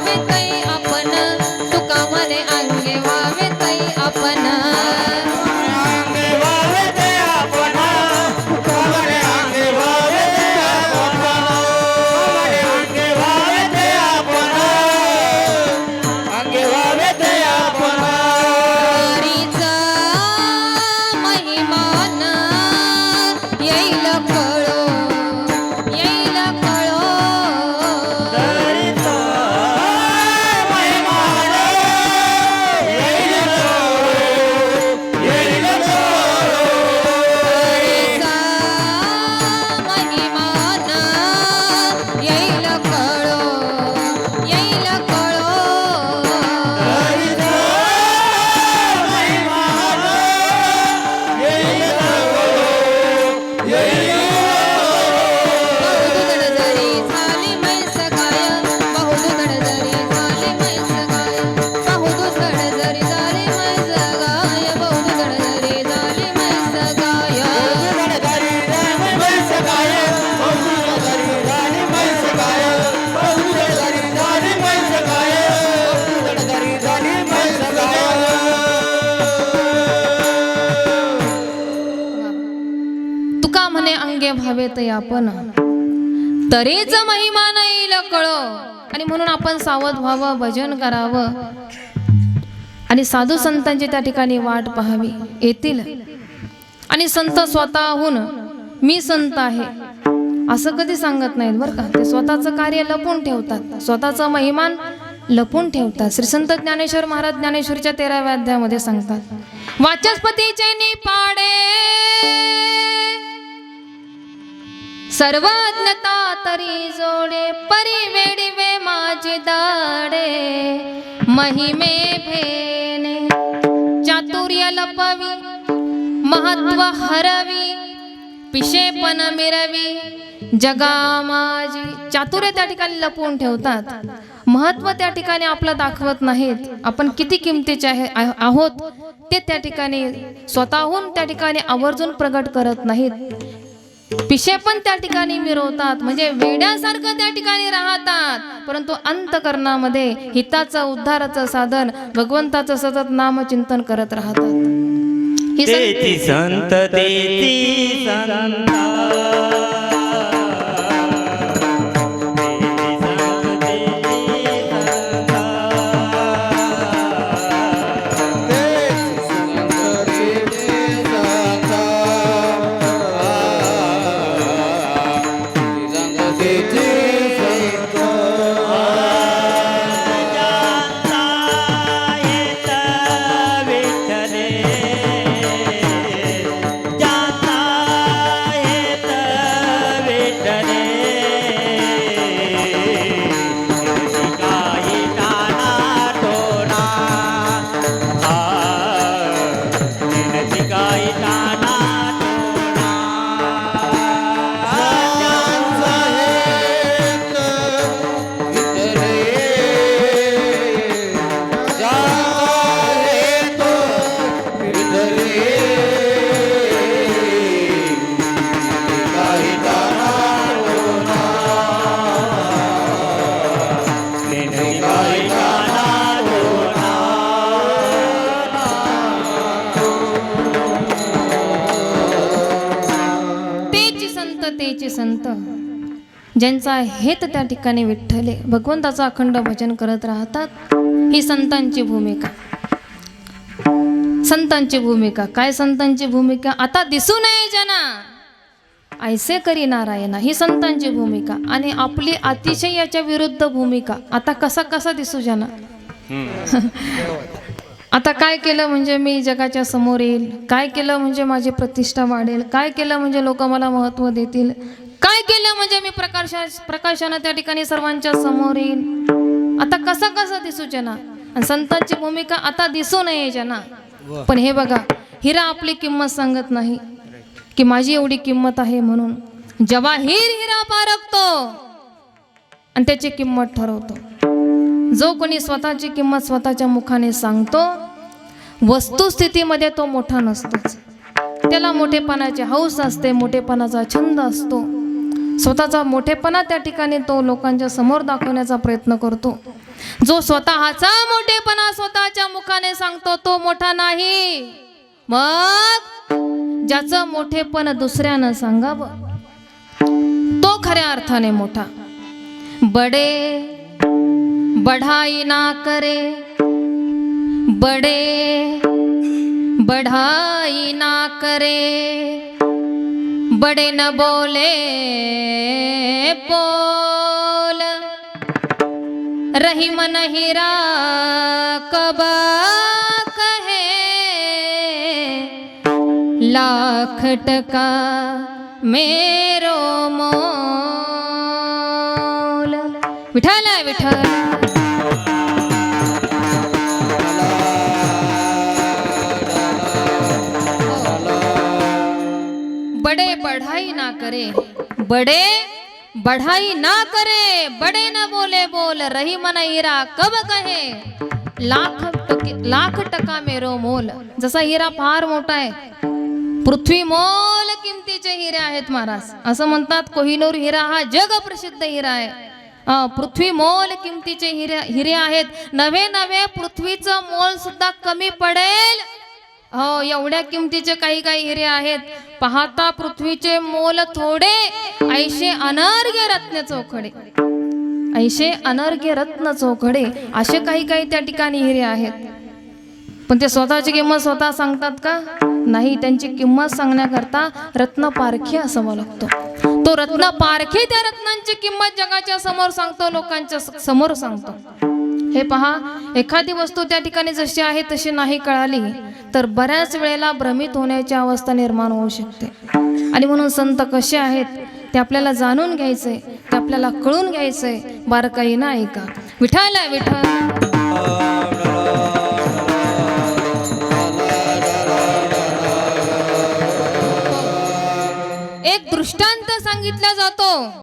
भावेत आपण, तरीच महिमा नाही कळो. आणि म्हणून आपण सावध व्हावं, भजन करावं आणि साधू संतांची त्या ठिकाणी वाट पाहावी, येतील. आणि संत स्वतःहून मी संत आहे असं कधी सांगत नाहीत बरं का. ते स्वतःचं कार्य लपून ठेवतात, स्वतःचा महिमान लपून ठेवतात. श्री संत ज्ञानेश्वर महाराज ज्ञानेश्वरीच्या 13व्या अध्यायामध्ये सांगतात, वाचस्पतीचे निपाडे सर्वज्ञता तरी जोडे, परी वेडिवे माझे दाडे, महिमे भेने चातुर्य लपवी, महत्व हरवी, पिशेपण मिरवी, जगा माझी. चातुर्य त्या ठिकाणी लपवून ठेवतात, महत्व त्या ठिकाणी आपलं दाखवत नाहीत. आपण किती किमतीचे आहोत ते त्या ठिकाणी स्वतःहून त्या ठिकाणी आवर्जून प्रगट करत नाहीत. पिशेपण त्या ठिकाणी मिरवतात, म्हणजे वेड्यासारखं त्या ठिकाणी राहतात, परंतु अंतकरणामध्ये हिताचं उद्धाराचं साधन भगवंताचं सतत नामचिंतन करत राहतात. ही तेची संत तेची संत संत ज्यांचा हेत त्या ठिकाणी विठ्ठले भगवंताचं अखंड भजन करत राहतात, ही संतांची भूमिका. संतांची भूमिका काय? संतांची भूमिका आता दिसू नये जना ऐसे करी नारायणा, ही संतांची भूमिका. आणि आपली अतिशय याच्या विरुद्ध भूमिका, आता कसा दिसू जना. आता काय केलं म्हणजे मी जगाच्या समोर येईल, काय केलं म्हणजे माझी प्रतिष्ठा वाढेल, काय केलं म्हणजे लोक मला महत्त्व देतील, काय केलं म्हणजे मी प्रकाशानं त्या ठिकाणी सर्वांच्या समोर येईल. आता कसा दिसू जना. आणि संतांची भूमिका आता दिसू नये जना. पण हे बघा, हिरा आपली किंमत सांगत नाही की माझी एवढी किंमत आहे म्हणून. जेव्हा हिरा पारखतो आणि त्याची किंमत ठरवतो, जो कोणी स्वतःची किंमत स्वतःच्या मुखाने सांगतो, वस्तुस्थितीमध्ये तो मोठा नसतोच. त्याला मोठेपणाची हौस असते, मोठेपणाचा छंद असतो. स्वतःचा मोठेपणा त्या ठिकाणी तो लोकांच्या समोर दाखवण्याचा प्रयत्न करतो. जो स्वतःचा मोठेपणा स्वतःच्या मुखाने सांगतो तो मोठा नाही. मग ज्याचं मोठेपण दुसऱ्यानं सांगावं तो खऱ्या अर्थाने मोठा. बडे बढ़ाई ना करे, बड़े बढ़ाई ना करे, बड़े न बोले बोल, रही मन हीरा कब कहे, लाख टका मेरो मोल. विठ्ठल विठ्ठल. बड़े बढ़ाई ना करे, बड़े बढ़ाई ना करे, बड़े न बोले बोल, रही मन हीरा कब कहे, लाख टका मेरो मोल. जसा हिरा फार मोठा आहे, पृथ्वी मोल किमतीचे हिरे आहेत महाराज. असं म्हणतात कोहिनूर हिरा हा जग प्रसिद्ध हिरा आहे. पृथ्वी मोल किमतीचे हिरे आहेत. नवे पृथ्वीचं मोल सुद्धा कमी पडेल हो, एवढ्या किमतीचे काही काही हिरे आहेत, पाहता पृथ्वीचे मोल थोडे, ऐशे अनर्घ्य रत्न चोखडे. ऐशे अनर्घ्य रत्न चोखडे असे काही काही त्या ठिकाणी हिरे आहेत. पण ते स्वतःची किंमत स्वतः सांगतात का? नाही, त्यांची किंमत सांगण्याकरता रत्न पारखी असावा लागतो. तो रत्न पारखी त्या रत्नांची किंमत जगाच्या समोर सांगतो, लोकांच्या समोर सांगतो. हे पहा, एखादी वस्तू त्या ठिकाणी जशी आहे तशी नाही कळाली तर बऱ्याच वेळेला भ्रमित होण्याची अवस्था निर्माण होऊ शकते. आणि म्हणून संत कसे आहेत ते आपल्याला जाणून घ्यायचंय, ते आपल्याला कळून घ्यायचंय. बारकाई ना ऐका. विठ्ठल विठ्ठल. एक दृष्टांत सांगितला जातो.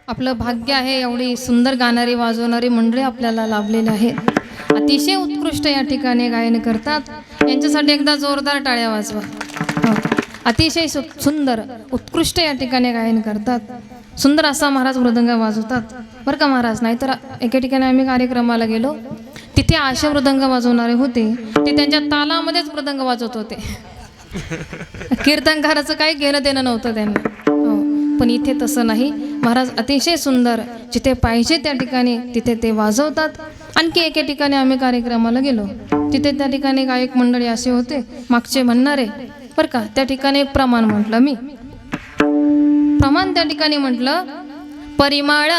आपलं भाग्य आहे, एवढी सुंदर गाणारी वाजवणारी मंडळी आपल्याला लाभलेली आहेत. अतिशय उत्कृष्ट या ठिकाणी गायन करतात. यांच्यासाठी एकदा जोरदार टाळ्या वाजवा. हो. अतिशय सुंदर उत्कृष्ट या ठिकाणी गायन करतात. सुंदर असा महाराज मृदंग वाजवतात बरं का महाराज. नाहीतर एके ठिकाणी आम्ही कार्यक्रमाला गेलो, तिथे असे मृदंग वाजवणारे होते, ते त्यांच्या तालामध्येच मृदंग वाजवत होते. कीर्तनकाराचं काही घेणं देणं नव्हतं त्यांना. हो. पण इथे तसं नाही. महाराज अतिशय सुंदर जिथे पाहिजे त्या ठिकाणी तिथे ते वाजवतात. आणखी एके ठिकाणी आम्ही कार्यक्रमाला गेलो, तिथे त्या ठिकाणी गायक मंडळी असे होते मागचे म्हणणारे बरं का. त्या ठिकाणी एक प्रमाण म्हटलं मी, प्रमाण त्या ठिकाणी म्हटलं, परिमळ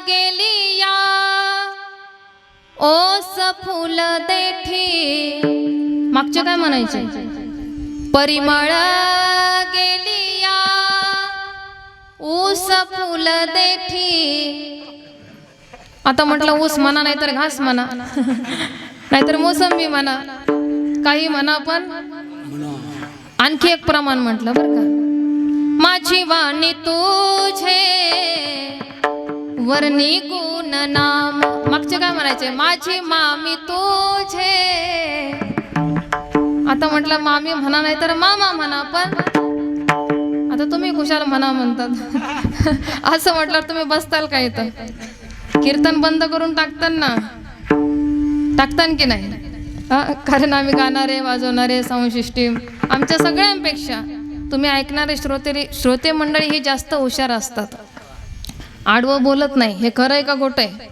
गेली या ओस फुल देठी. मागचे काय म्हणायचे, परिमळ गेली या ऊस फुल देठी. आता म्हटलं ऊस म्हणा, नाहीतर घास म्हणा, नाहीतर मोसंबी म्हणा, काही म्हणा, पण आणखी एक प्रमाण म्हटलं बरं का. माझी वाणी तुझे वर्णी गुण नाम. मागचे काय म्हणायचे, माझी मामी तुझे. आता म्हटलं मामी म्हणा, नाही तर मामा म्हणा, पण आता तुम्ही खुशाल म्हणा म्हणतात. असं म्हटलं तुम्ही बसताल का इथं? कीर्तन बंद करून टाकतान की नाही? कारण आम्ही गाणारे वाजवणारे साऊंड सिस्टीम आमच्या सगळ्यांपेक्षा तुम्ही ऐकणारे श्रोते मंडळी ही जास्त हुशार असतात. आडवं बोलत नाही. हे खरं आहे का खोटं आहे?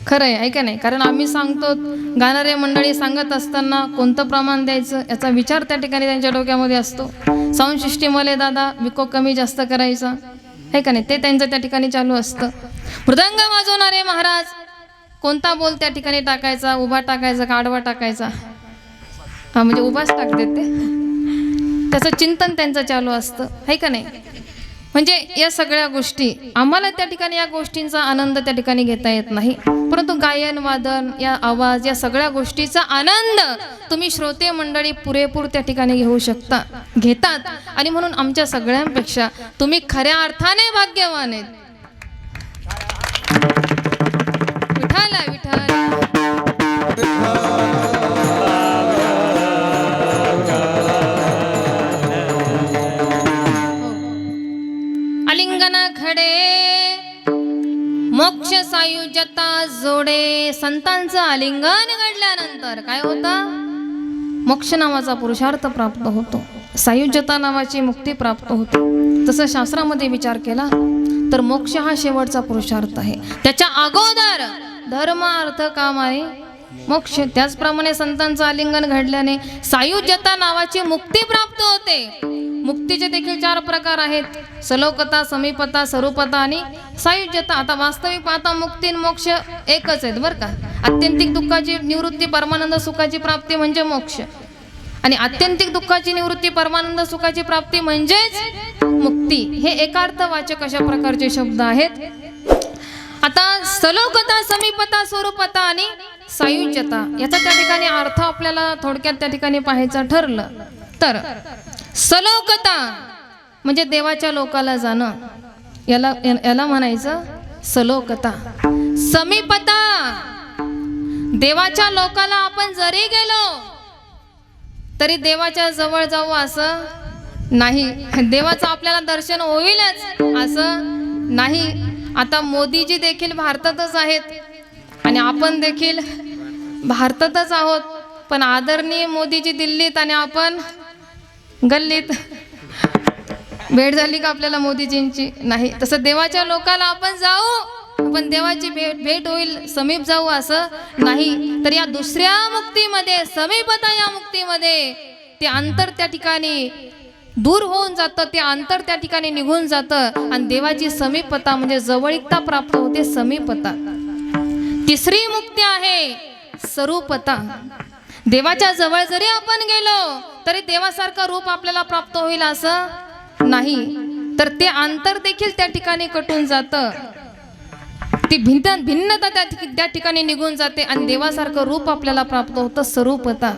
खरं आहे का नाही? कारण आम्ही सांगतो, गाणारे मंडळी सांगत असताना कोणतं प्रमाण द्यायचं याचा विचार त्या ठिकाणी त्यांच्या डोक्यामध्ये असतो. साऊंड सिस्टीमवाले दादा विको कमी जास्त करायचा आहे का नाही, ते त्यांचं त्या ठिकाणी चालू असतं. मृदंग वाजवणारे महाराज कोणता बोल त्या ठिकाणी टाकायचा, उभा टाकायचा का आडवा टाकायचा? हा, म्हणजे उभाच टाकते ते. त्याचं चिंतन त्यांचं चालू असतं आहे का नाही. म्हणजे या सगळ्या गोष्टी आम्हाला त्या ठिकाणी या गोष्टींचा आनंद त्या ठिकाणी घेता येत नाही, परंतु गायन वादन या आवाज या सगळ्या गोष्टीचा आनंद तुम्ही श्रोते मंडळी पुरेपूर त्या ठिकाणी घेतात. आणि म्हणून आमच्या सगळ्यांपेक्षा तुम्ही खऱ्या अर्थाने भाग्यवान आहेत. विठ्ठल विठ्ठल. आलिंगन खडे मोक्ष सायुज्यता जोडे. संतांचं आलिंगन घडल्यानंतर काय होतं? मोक्ष नावाचा पुरुषार्थ प्राप्त होतो, सायुज्यता नावाची मुक्ती प्राप्त होते. तसं शास्त्रामध्ये विचार केला तर मोक्ष हा शेवटचा पुरुषार्थ आहे. त्याच्या अगोदर धर्म अर्थ काम आहे मोक्ष. त्याचप्रमाणे संतांचं आलिंगन घडल्याने सायुज्यता नावाची मुक्ती प्राप्त होते. मुक्तीचे देखील 4 प्रकार आहेत: सलोकता, समीपता, स्वरूपता आणि सायुज्यता. आता वास्तविक पाहता मुक्ती आणि मोक्ष एकच आहेत बरं का. आत्यंतिक दुःखाची निवृत्ती, परमानंद सुखाची प्राप्ती म्हणजे मोक्ष, आणि आत्यंतिक दुःखाची निवृत्ती, परमानंद सुखाची प्राप्ती म्हणजेच मुक्ती. हे एकार्थवाचक अशा प्रकारचे शब्द आहेत. आता सलोकता, समीपता, स्वरूपता आणि सायुज्यता याचा त्या ठिकाणी अर्थ आपल्याला थोडक्यात त्या ठिकाणी पाहायचा ठरलं तर, सलोकता म्हणजे देवाच्या लोकाला जाणं, याला म्हणायचं सलोकता. समीपता, देवाच्या लोकाला आपण जरी गेलो तरी देवाच्या जवळ जाऊ असं नाही, देवाचं आपल्याला दर्शन होईलच असं नाही. आता मोदीजी देखील भारतातच आहेत आणि आपण देखील भारतातच आहोत, पण आदरणीय मोदीजी दिल्लीत आणि आपण गल्लीत. भेट झाली का आपल्याला मोदीजींची? नाही. तसं देवाच्या लोकाला आपण जाऊ, पण देवाची भेट होईल, समीप जाऊ असं नाही. तर या दुसऱ्या मुक्तीमध्ये, समीपता या मुक्तीमध्ये, ते अंतर त्या ठिकाणी दूर होऊन जातं, ते अंतर त्या ठिकाणी निघून जातं आणि देवाची समीपता म्हणजे जवळीकता प्राप्त होते, समीपता. तिसरी मुक्ती आहे स्वरूपता. देवाच्या जवळ जरी आपण गेलो तरी देवासारखं रूप आपल्याला प्राप्त होईल असं नाही, तर ते अंतर देखील त्या ठिकाणी कटून जातं, ती भिन्नता त्या ठिकाणी निघून जाते आणि देवासारखं रूप आपल्याला प्राप्त होतं, स्वरूपता.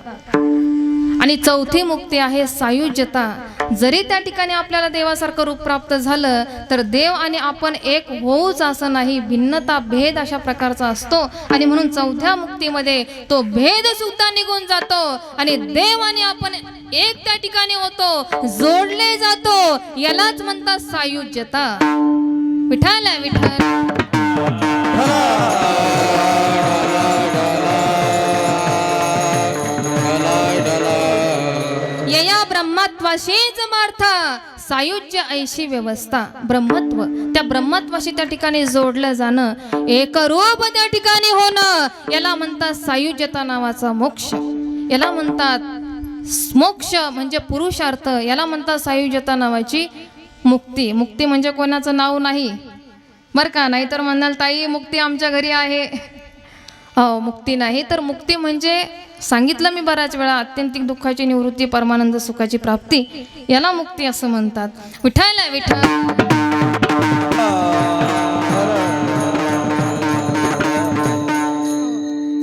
आणि चौथी मुक्ती आहे सायुज्यता. जरी त्या ठिकाणी आपल्याला देवासारखं रूप प्राप्त झालं तर देव आणि आपण एक होऊच असं नाही, भिन्नता भेद अशा प्रकारचा असतो. आणि म्हणून चौथ्या मुक्तीमध्ये तो भेद सुद्धा निघून जातो आणि देव आणि आपण एक त्या ठिकाणी होतो, जोडले जातो. यालाच म्हणतात सायुज्यता. विठ्ठल विठ्ठल. यया ब्रह्मत्वाशीच मार्थ सायुज्य ऐशी व्यवस्था. ब्रह्मत्व, त्या ब्रह्मत्वाशी त्या ठिकाणी जोडलं जाणं, एकरूप त्या ठिकाणी होणं, याला म्हणतात सायुज्यता नावाचा मोक्ष. याला म्हणतात मोक्ष म्हणजे पुरुषार्थ. याला म्हणतात सायुज्यता नावाची मुक्ती. मुक्ती म्हणजे कोणाचं नाव नाही बरं का, नाहीतर म्हणाल ताई मुक्ती आमच्या घरी आहे. हो, मुक्ती नाही तर मुक्ती म्हणजे सांगितलं मी बऱ्याच वेळा, आत्यंतिक दुःखाची निवृत्ती, परमानंद सुखाची प्राप्ती, याला मुक्ती असं म्हणतात. विठ्ठल विठ्ठल.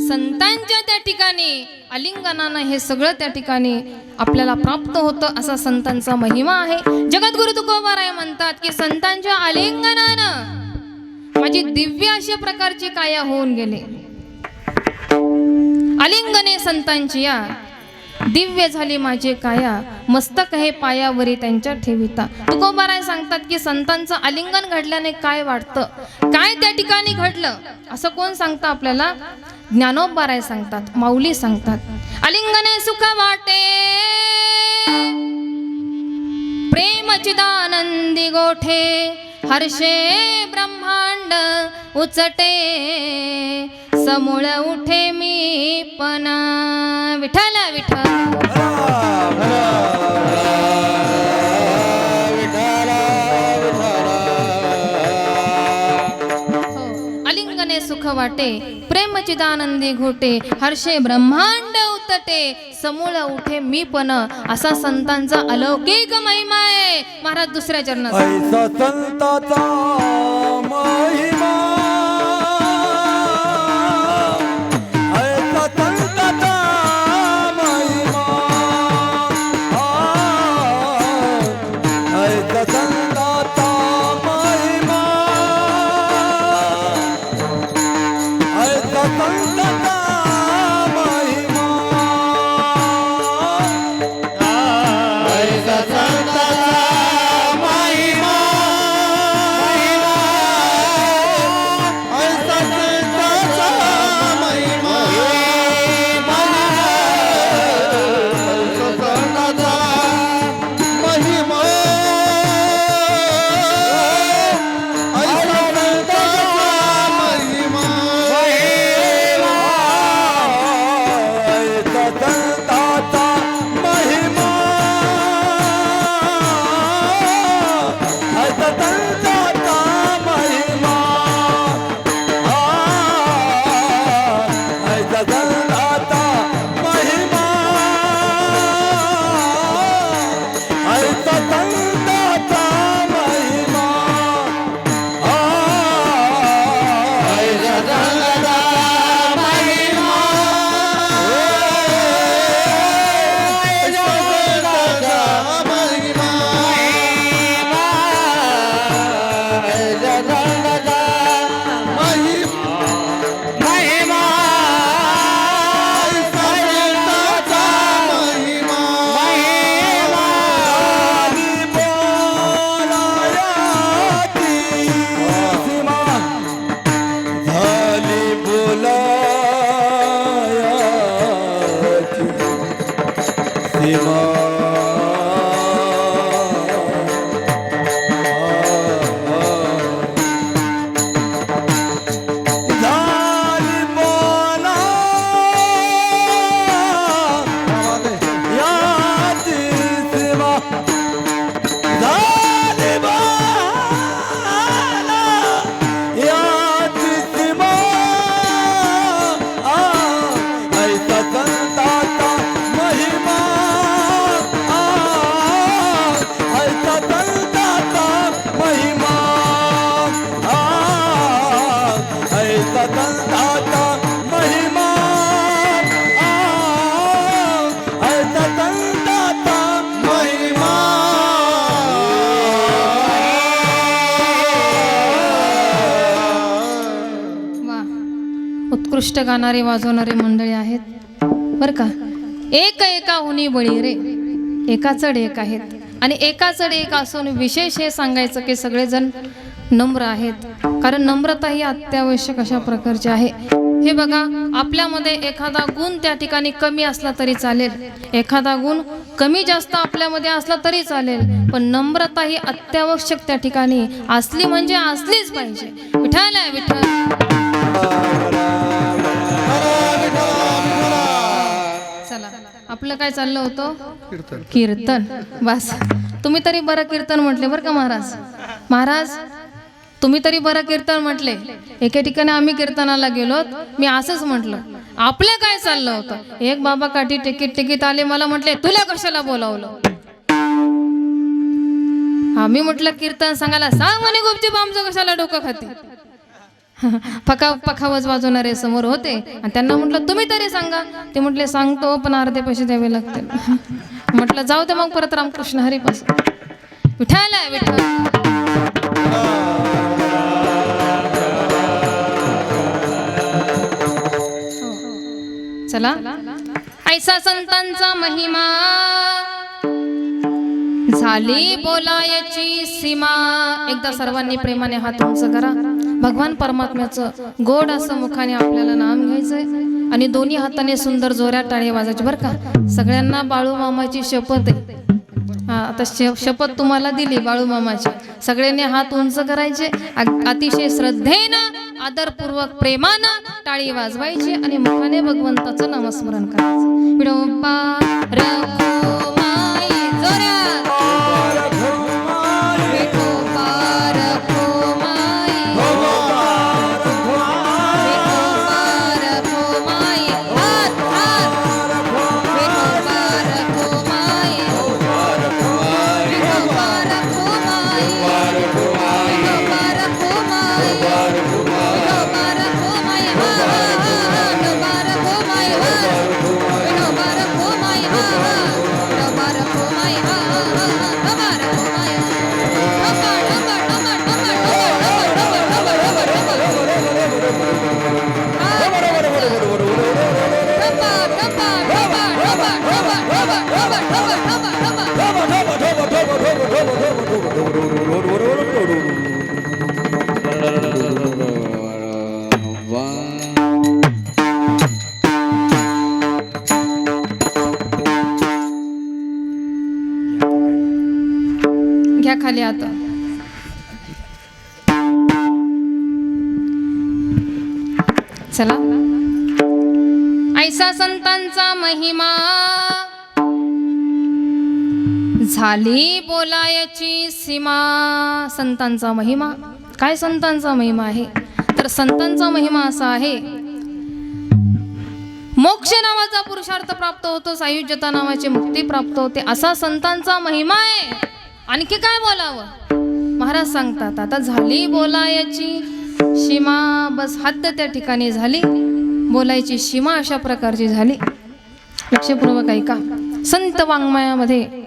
संतांच्या त्या ठिकाणी आलिंगनानं हे सगळं त्या ठिकाणी आपल्याला प्राप्त होतं, असा संतांचा महिमा आहे. जगद्गुरु तुकोबाराय म्हणतात की संतांच्या आलिंगनानं माझी दिव्य अशा प्रकारची काया होऊन गेले. आलिंगने संतांची या दिव्य झाली माझी काया, मस्तक हे पायावरी त्यांच्या ठेविता. तुकोबाराय सांगतात की संतांचं आलिंगन घडल्याने काय वाटतं, काय त्या ठिकाणी घडलं, असं कोण सांगतं आपल्याला? ज्ञानोबाराय सांगतात, माऊली सांगतात. आलिंगने सुख वाटे प्रेम चिदानंदी गोठे, हर्षे ब्रह्मांड उचटे, समूळ उठे मी पण. विठ्ठल विठ्ठल. आलिंगने सुख वाटे प्रेम चिदानंदी घोटे, हर्षे ब्रह्मांड उतटे, समूळ उठे मी पण, असा संतांचा अलौकिक महिमा आहे. महाराज दुसऱ्या चरणात ऐसा संताचा महिमा, ऐसा संताचा महिमा, ऐसा संताचा महिमा, ऐसा संताचा महिमा, ऐसा संताचा महिमा, उत्कृष्ट गाणारे वाजवणारे मंडळी आहेत बरं का. एका हुनी बळी रे, एका चढ एक आहेत आणि एका चढ एक असून विशेष हे सांगायचं की सगळेजण नम्र आहेत, कारण नम्रता ही अत्यावश्यक अशा प्रकारची आहे. हे बघा, आपल्यामध्ये एखादा गुण त्या ठिकाणी कमी असला तरी चालेल, एखादा गुण कमी जास्त आपल्यामध्ये असला तरी चालेल, पण नम्रता ही अत्यावश्यक त्या ठिकाणी असली म्हणजे असलीच पाहिजे. विठ्ठल आहे विठ्ठल. चला, आपलं काय चाललं होतं? कीर्तन. बस, तुम्ही तरी बरं कीर्तन म्हटले बरं का महाराज. महाराज तुम्ही तरी बरं कीर्तन म्हटले. एके ठिकाणी आम्ही कीर्तनाला गेलो, मी असंच म्हटलं, आपलं काय चाललं होतं? एक बाबा काठी टिकीत आले, मला म्हटले तुला कशाला बोलावलं? मी म्हटलं कीर्तन सांगायला सांग म्हणे, गुपचूप आमचं कशाला डोकं खाते. पखावज वाजवणारे समोर होते आणि त्यांना म्हटलं तुम्ही तरी सांगा. ते म्हटले सांगतो पण अर्धे पैसे द्यावे लागतील. म्हटलं जाऊ दे मग, परत रामकृष्ण हरीपासून. विठ्ठल आहे विठ्ठल. चला, ऐसा संतांचा महिमा, झाली बोलायची सीमा. एकदा सर्वांनी प्रेमाने हात उंच करा. भगवान परमात्म्याचं गोड असं मुखाने आपल्याला नाम घ्यायचंय आणि दोन्ही हाताने सुंदर जोऱ्यात टाळी वाजायची बरं का. सगळ्यांना बाळू मामाची शपथ आहे. आता शपथ तुम्हाला दिली बाळू मामाची. सगळ्यांनी हात उंच करायचे, अतिशय श्रद्धेनं आदरपूर्वक प्रेमानं टाळी वाजवायची आणि मुखाने भगवंताचं नामस्मरण करायचं. विठोबा रखुमाई जोऱ्यात, विठोबा रखुमाई, विठोबा रखुमाई, हात हात, विठोबा रखुमाई, विठोबा रखुमाई, विठोबा रखुमाई, विठोबा रखुमाई, हा हा हा, विठोबा रखुमाई, हा विठोबा रखुमाई, हा हा, विठोबा रखुमाई, हा हा हा, विठोबा रखुमाई, ढोबा ढोबा ढोबा ढोबा ढोबा ढोबा ढोबा घ्या खाली आता. चला, ऐसा संतांचा महिमा, झाली बोलायची सीमा. संतांचा महिमा काय? संतांचा महिमा आहे तर संतांचा महिमा असा आहे, मोक्ष नावाचा पुरुषार्थ प्राप्त होतो, सायुज्यता नावाची मुक्ती प्राप्त होते, असा संतांचा महिमा आहे. आणखी काय बोलावं? महाराज सांगतात, आता झाली बोलायची सीमा, बस हद्द त्या ठिकाणी झाली, बोलायची सीमा अशा प्रकारची झाली. लक्षपूर्वक ऐका. संत वाङ्मयामध्ये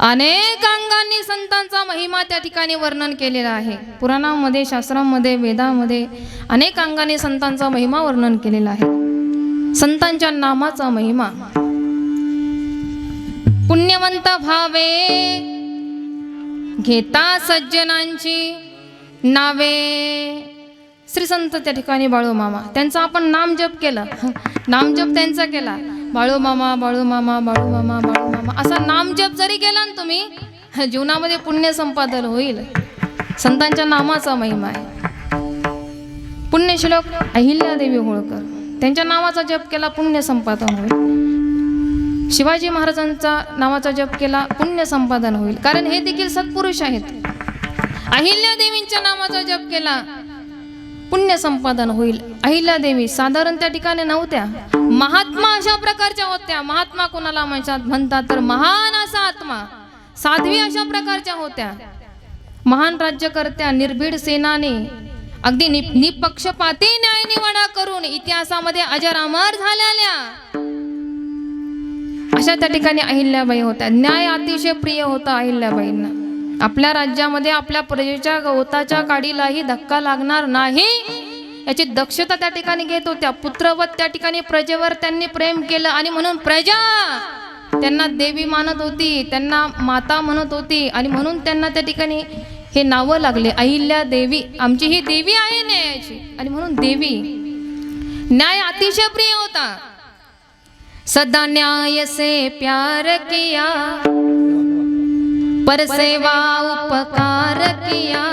अनेक अंगांनी संतांचा महिमा त्या ठिकाणी वर्णन केलेला आहे. पुराणांमध्ये, शास्त्रांमध्ये, वेदामध्ये अनेक अंगांनी संतांचा महिमा वर्णन केलेला आहे. संतांच्या नामाचा महिमा, पुण्यवंत भावे घेता सज्जनांची नावे. श्री संत त्या ठिकाणी बाळू मामा, त्यांचा आपण नाम जप केला, नाम जप त्यांचा केला, बाळू मामा बाळू मामा बाळू मामा बाळू मामा, असा नाम जप जरी केला ना तुम्ही, जीवनामध्ये पुण्य संपादन होईल. संतांच्या नामाचा महिमा आहे. पुण्यश्लोक अहिल्यादेवी होळकर, त्यांच्या नावाचा जप केला, पुण्य संपादन होईल. शिवाजी महाराजांचा नावाचा जप केला, पुण्य संपादन होईल, कारण हे देखील सत्पुरुष आहेत. अहिल्यादेवींच्या नावाचा जप केला, पुण्य संपादन होईल. अहिल्यादेवी साधारण त्या ठिकाणी नव्हत्या, महात्मा अशा प्रकारच्या होत्या. महात्मा कोणाला म्हणतात तर महान असा आत्मा, साध्वी अशा प्रकारच्या होत्या. महान राज्यकर्त्या, निर्भीड सेनानी, अगदी निपक्षपाती न्याय निवाडा करून इतिहासामध्ये अजर अमर झालेल्या अशा त्या ठिकाणी अहिल्याबाई होत्या. न्याय अतिशय प्रिय होता अहिल्याबाईंना. आपल्या राज्यामध्ये आपल्या प्रजेच्या गवताच्या काडीलाही धक्का लागणार नाही याची दक्षता त्या ठिकाणी घेत होत्या. पुत्रवत त्या ठिकाणी प्रजेवर त्यांनी प्रेम केलं आणि म्हणून प्रजा त्यांना देवी मानत होती, त्यांना माता म्हणत होती आणि म्हणून त्यांना त्या ठिकाणी हे नावं लागले. अहिल्या देवी, आमची ही देवी आहे न्यायाची. आणि म्हणून देवी न्याय अतिशय प्रिय होता. सदा न्याय से प्यार किया, पर सेवा उपकार किया.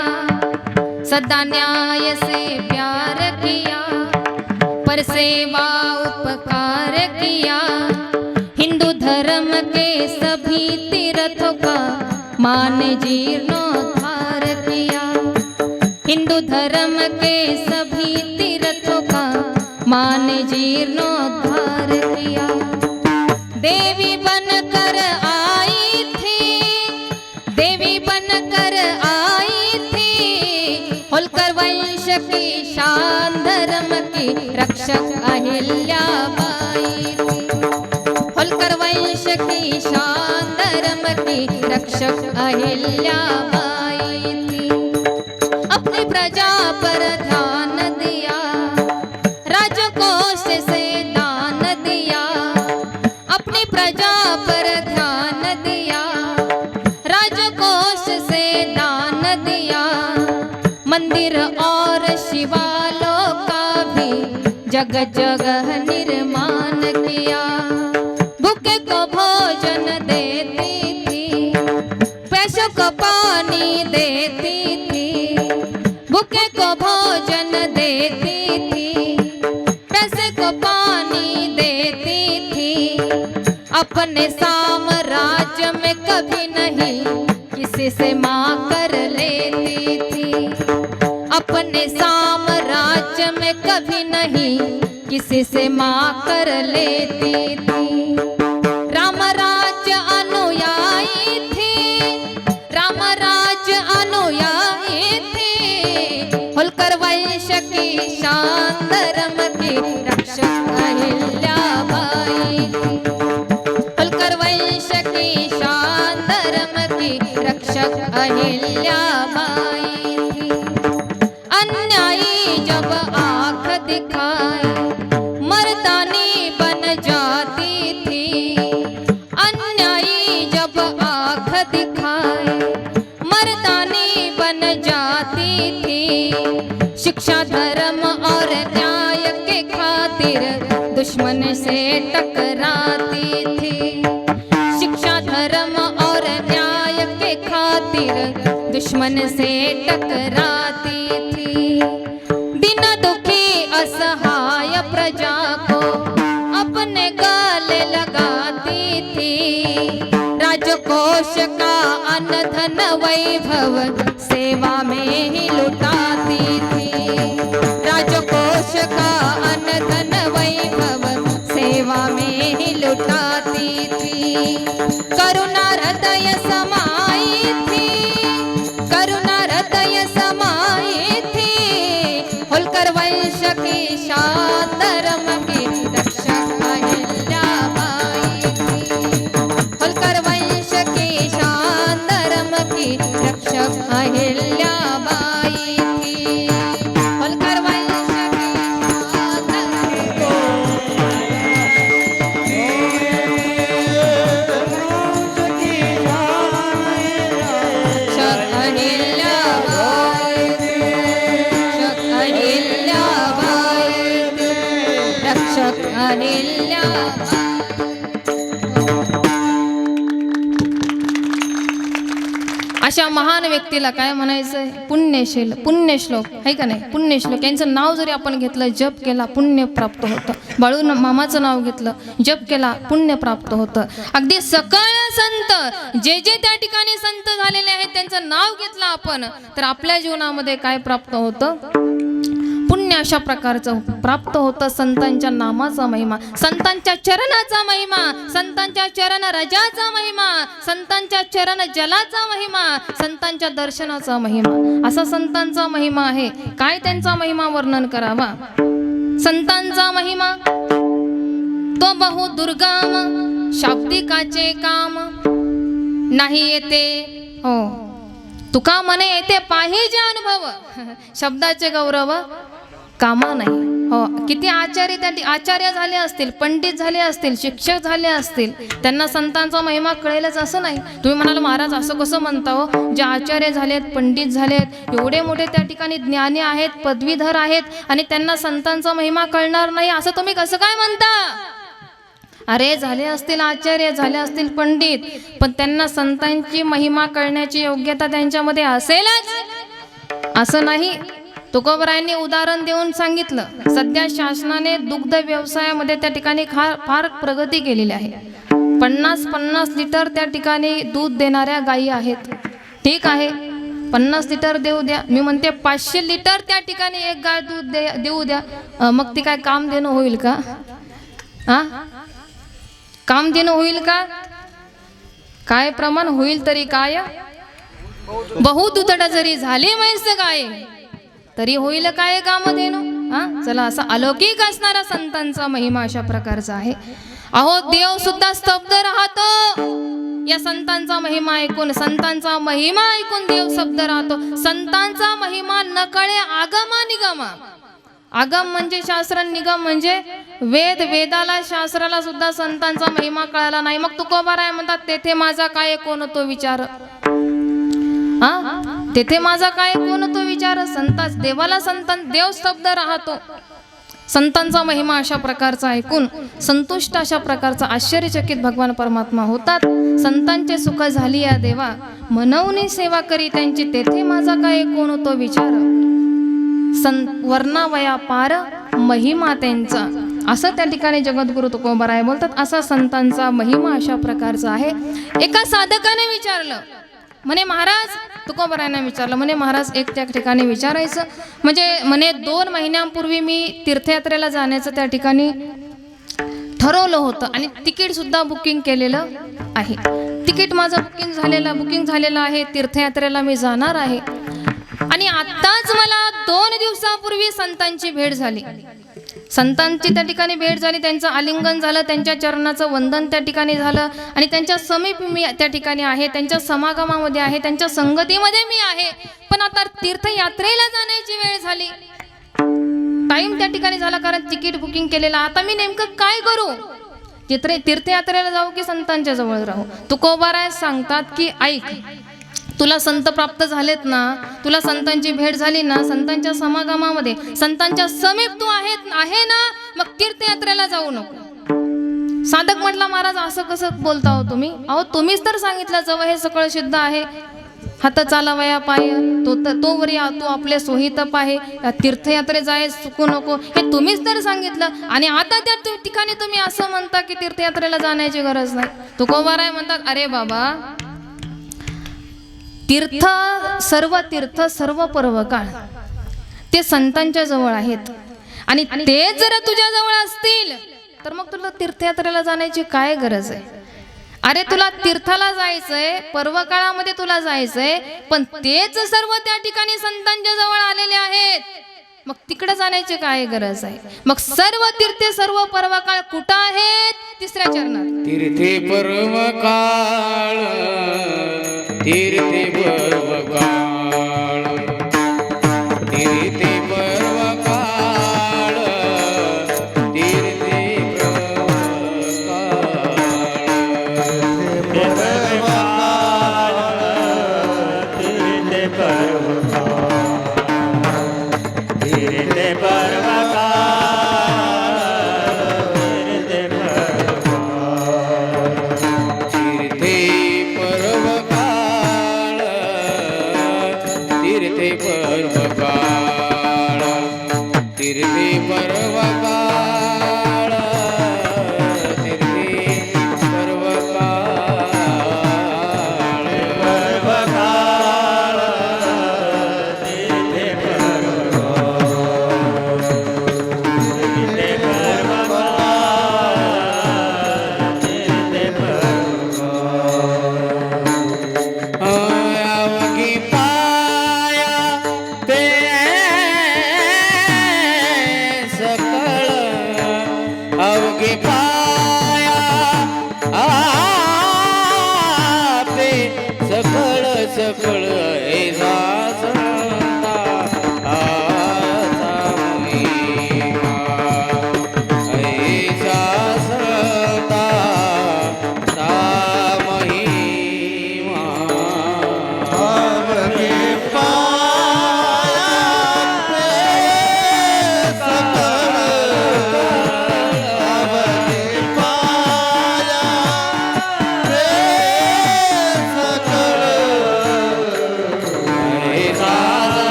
सदा न्याय से प्यार किया, पर सेवा उपकार किया. हिंदू धर्म के सभी तीर्थों का मान जीर्णोद्धार किया. हिंदू धर्म के सभी तीर्थों का मान जीर्णोद्धार किया. देवी बनकर आई थी, देवी बनकर आई थी. होलकर वंश की शान धर्म की रक्षक अहिल्याबाई थी. होलकर वंश की शान धर्म की रक्षक अहिल्याबाई थी. अपनी प्रजा पर ध्यान दिया, राजकोष से दान दिया. अपनी प्रजा पर ध्यान दिया, राजकोष से दान दिया. मंदिर और शिवालयों का भी जगह जगह निर्माण किया. भूखे को भोजन देती थी, प्यासों को पानी देती थी. भूखे को भोजन देती थी, प्यासे को पानी देती थी. अपने साम्राज्य में कभी नहीं किसी से मांग लेती थी. अपने साम्राज्य में कभी नहीं किसी से मांग लेती थी. राम राज्य अनुयायी थी, राम राज्य अनुयायी थी. होलकर वंश की शान धर्म की रक्षक अहिल्याबाई थी. होलकर वंश की शान धर्म की रक्षक अहिल्याबाई थी. अन्यायी जब आंख दिखाए मर्दानी बन जाती थी. अन्यायी जब आंख दिखाए मर्दानी बन जाती थी. शिक्षा धर्म और न्याय के खातिर दुश्मन से टकराती थी. शिक्षा धर्म और न्याय के खातिर दुश्मन से टकराती थी. दिन दुखी असहाय प्रजा को अपने गले लगाती थी. राजकोष का अन्न धन वैभव सेवा में ही लुटाती थी. राजकोष का अन्न धन वैभव सेवा में ही लुटाती थी. करुणा हृदय समाई थी, करुणा हृदय समाई थी. होलकर वंश की शान धर्म की रक्षक अहिल्याबाई थी. होलकर वंश की शान धर्म की रक्षक अहिल्याबाई थी. होलकर वंश की शान धर्म रक्षक अहिल्याबाई थी. रक्षक अहिल्याबाई थी. रक्षक अहिल्याबाई. अशा महान व्यक्तीला काय म्हणायचं? पुण्यशील, पुण्यश्लोक आहे का नाही? पुण्यश्लोक यांचं नाव जरी आपण घेतलं, जप केला, पुण्य प्राप्त होतं. बाळू मामाचं नाव घेतलं, जप केला, पुण्य प्राप्त होतं. अगदी सकळ संत जे जे त्या ठिकाणी संत झालेले आहेत त्यांचं नाव घेतलं आपण तर आपल्या जीवनामध्ये काय प्राप्त होतं? पुण्य अशा प्रकारचं प्राप्त होतं. संतांच्या नामाचा महिमा, संतांच्या चरणाचा महिमा, संतांच्या चरण रजाचा महिमा, संतांच्या चरण जलाचा महिमा, संतांच्या दर्शनाचा महिमा. असा संतांचा महिमा आहे. काय त्यांचा महिमा वर्णन करावा? संतांचा महिमा तो बहु दुर्गम, शाब्दिकाचे काम नाही येते. हो, तुका म्हणे येते पाहिजे अनुभव. शब्दाचे गौरव कामा नाही. हो, किती आचार्य झाले असतील, पंडित झाले असतील, शिक्षक झाले असतील, त्यांना संतांचा महिमा कळेलच असं नाही. तुम्ही म्हणाल महाराज असं कसं म्हणता हो, जे आचार्य झालेत, पंडित झालेत, एवढे मोठे त्या ठिकाणी ज्ञानी आहेत, पदवीधर आहेत, आणि त्यांना संतांचा महिमा कळणार नाही असं तुम्ही कसं काय म्हणता? अरे झाले असतील आचार्य, झाले असतील पंडित, पण त्यांना संतांची महिमा कळण्याची योग्यता त्यांच्यामध्ये असेलच असं नाही. तुकोबरायांनी उदाहरण देऊन सांगितलं. सध्या शासनाने दुग्ध व्यवसायामध्ये त्या ठिकाणी फार प्रगती केलेली आहे. 50 लिटर त्या ठिकाणी दूध देणाऱ्या गायी आहेत. ठीक आहे, 50 लिटर देऊ द्या, मी म्हणते 500 लिटर त्या ठिकाणी एक गाय दूध देऊ द्या. मग ती काय काम देणं होईल का? काम देणं होईल का? काय प्रमाण होईल तरी काय, बहुदुतड जरी झाली म्हैस गाय तरी होईल काय काम देणं. चला, असा अलौकिक असणारा संतांचा महिमा अशा प्रकारचा आहे. अहो, देव सुद्धा स्तब्ध राहतो या संतांचा महिमा ऐकून. संतांचा महिमा ऐकून देव स्तब्ध राहतो. संतांचा महिमा न कळे आगमा निगमा. आगम म्हणजे शास्त्र, निगम म्हणजे वेद. वेदाला, शास्त्राला सुद्धा संतांचा महिमा कळाला नाही. मग तुकोबाराय म्हणतात, तेथे माझा काय कोण तो विचार. तेथे माझा काय कोण तो विचार. संतांच देवाला देव स्तब्ध राहतो. संतांचा महिमा अशा प्रकारचा ऐकून संतुष्ट अशा प्रकारचा आश्चर्यचकित भगवान परमात्मा होतात. संतांचे सुख झाली या देवा, मनवनी सेवा करी त्यांची, तेथे माझा काय कोण तो विचार. वर्णावया पार महिमा त्यांचा, असं त्या ठिकाणी जगद्गुरु तुकोबाराय बोलतात. असा संतांचा महिमा अशा प्रकारचा आहे. एका साधकाने विचारलं, म्हणे महाराज, तुकोबारायांना विचारलं, म्हणे महाराज एक त्या ठिकाणी विचारायचं, म्हणजे म्हणे 2 महिन्यांपूर्वी मी तीर्थयात्रेला जाण्याचं त्या ठिकाणी ठरवलं होतं आणि तिकीट सुद्धा बुकिंग केलेलं आहे. तिकीट माझं बुकिंग झालेलं आहे. तीर्थयात्रेला मी जाणार आहे. आणि आत्ताच मला 2 दिवसापूर्वी संतांची भेट झाली. संतांची त्या ठिकाणी भेट झाली, त्यांचं आलिंगन झालं, त्यांच्या चरणाचं वंदन त्या ठिकाणी झालं, आणि त्यांच्या समीप मी त्या ठिकाणी आहे, त्यांच्या समागमामध्ये आहे, त्यांच्या संगतीमध्ये मी आहे. पण आता तीर्थयात्रेला जाण्याची वेळ झाली, टाइम त्या ठिकाणी झाला, कारण तिकीट बुकिंग केलेलं. आता मी नेमकं काय करू? तीर्थयात्रेला जाऊ की संतांच्या जवळ राहू? तुकोबाराय सांगतात की ऐक, तुला संत प्राप्त झालेत ना, तुला संतांची भेट झाली ना, संतांच्या समागमामध्ये, संतांच्या समीप तू आहे ना, मग तीर्थयात्रेला जाऊ नको. साधक म्हटला, महाराज असं कसं बोलता हो तुम्ही? अहो, तुम्हीच तर सांगितलं जवळ हे सकळ सिद्ध आहे, हात चालवया पाय, तो वरी तू आपले सोहित पाहे, तीर्थयात्रे जाय चुकू नको, हे तुम्हीच तर सांगितलं. आणि आता त्या ठिकाणी तुम्ही असं म्हणता की तीर्थयात्रेला जाण्याची गरज नाही. तुकोबाराय म्हणतात, अरे बाबा, सर्व तीर्थ सर्व पर्वकाळ ते संतांच्या जवळ आहेत, आणि ते जर तुझ्या जवळ असतील तर मग तुला तीर्थयात्रेला जाण्याची काय गरज आहे? अरे तुला तीर्थाला जायचंय, पर्वकाळामध्ये तुला जायचंय, पण तेच सर्व त्या ठिकाणी संतांच्या जवळ आलेले आहेत, मग तिकडे जाण्याची काय गरज आहे? मग सर्व तीर्थे सर्व पर्वकाळ कुठं आहेत? 3ऱ्या चरणात, तीर्थे पर्वकाळ, तीर्थे पर्वकाळ, तीर्थे पर्वकाळ, तीर्थे सकळ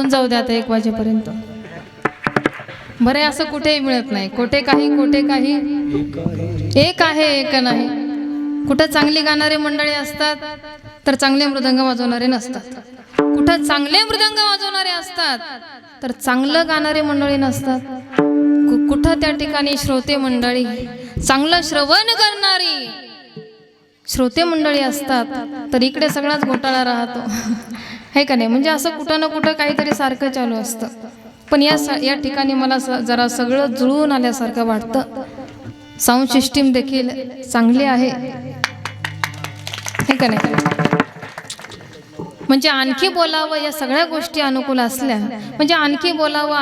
होऊन जाऊ द्या आता 1 वाजेपर्यंत. बरे असं कुठेही मिळत नाही. कोठे काही एक आहे एक नाही. कुठं चांगली गाणारे मंडळी असतात तर चांगले मृदंग वाजवणारे नसतात. कुठं चांगले मृदंग वाजवणारे असतात तर चांगलं गाणारे मंडळी नसतात. कुठं त्या ठिकाणी श्रोते मंडळी, चांगलं श्रवण करणारी श्रोते मंडळी असतात तर इकडे सगळाच घोटाळा राहतो. आहे का नाही? म्हणजे असं कुठं ना कुठं काहीतरी सारखं चालू असतं. पण या ठिकाणी मला जरा सगळं जुळून आल्यासारखं वाटतं. साऊंड सिस्टीम देखील चांगली आहे. हे का नाही? म्हणजे आणखी बोलावं, या सगळ्या गोष्टी अनुकूल असल्या म्हणजे आणखी बोलावं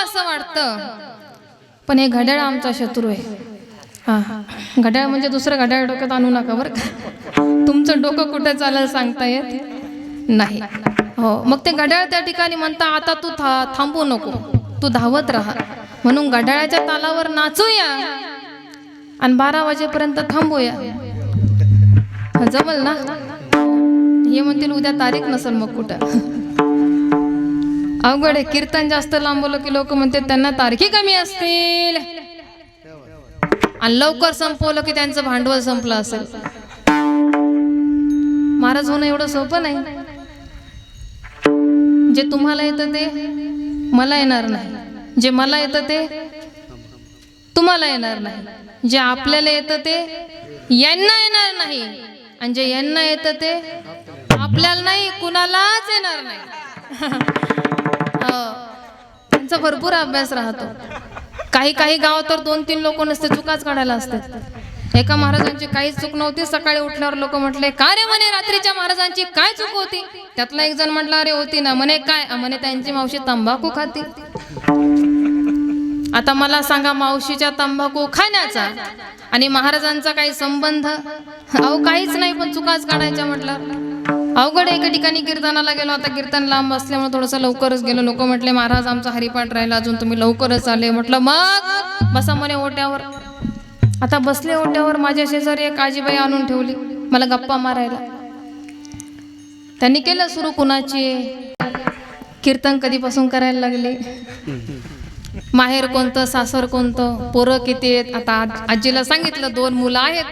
असं वाटतं. पण हे घड्याळ आमचा शत्रू आहे. घड्याळ म्हणजे दुसरं घड्याळ डोक्यात आणू नका बरं का. तुमचं डोकं कुठे चालेल सांगता येत नाही. हो, मग ते घड्याळ त्या ठिकाणी म्हणता आता तू थांबू नको, तू धावत राहा. म्हणून घड्याळाच्या तालावर नाचूया आणि 12 वाजेपर्यंत थांबूया. जमल ना? हे म्हणतील उद्या तारीख नसेल मग कुठं. अवघड आहे. कीर्तन जास्त लांबवलं की लोक म्हणते त्यांना तारखी कमी असतील आणि लवकर संपवलं की त्यांचं भांडवल संपलं असेल. महाराज होणं एवढं सोपं नाही. जे तुम्हाला येतं ते मला येणार नाही, जे मला येतं ते तुम्हाला येणार नाही, जे आपल्याला येतं ते यांना येणार नाही, आणि जे यांना येतं ते आपल्याला नाही, कुणालाच येणार नाही. त्यांचा भरपूर अभ्यास राहतो. काही गाव तर 2-3 लोक नसते, चुकाच काढायला असतात. एका महाराजांची काहीच चूक नव्हती. सकाळी उठल्यावर लोक म्हटले का रे म्हणे रात्रीच्या महाराजांची काय चूक होती? त्यातला एक जण म्हटला अरे होती ना. म्हणे काय? म्हणे त्यांची मावशी तंबाखू खाती. आता मला सांगा, मावशीच्या तंबाखू खाण्याचा आणि महाराजांचा काही संबंध? अहो काहीच नाही, पण चुकाच काढायच्या म्हटलं. अवघड. एका ठिकाणी कीर्तनाला गेलो. आता कीर्तन लांब असल्यामुळे थोडंसं लवकरच गेलो. लोक म्हटले महाराज आमचा हरिपाठ राहिला अजून, तुम्ही लवकरच आले. म्हटलं मग बसा म्हणे ओट्यावर. आता बसले ओट्यावर. माझ्या शेजारी एक आजीबाई आणून ठेवली मला गप्पा मारायला. त्यांनी केलं सुरू, कुणाची कीर्तन कधीपासून करायला लागले, माहेर कोणतं, सासर कोणतं, पोरं किती आहेत. आता आजीला सांगितलं 2 मुलं आहेत,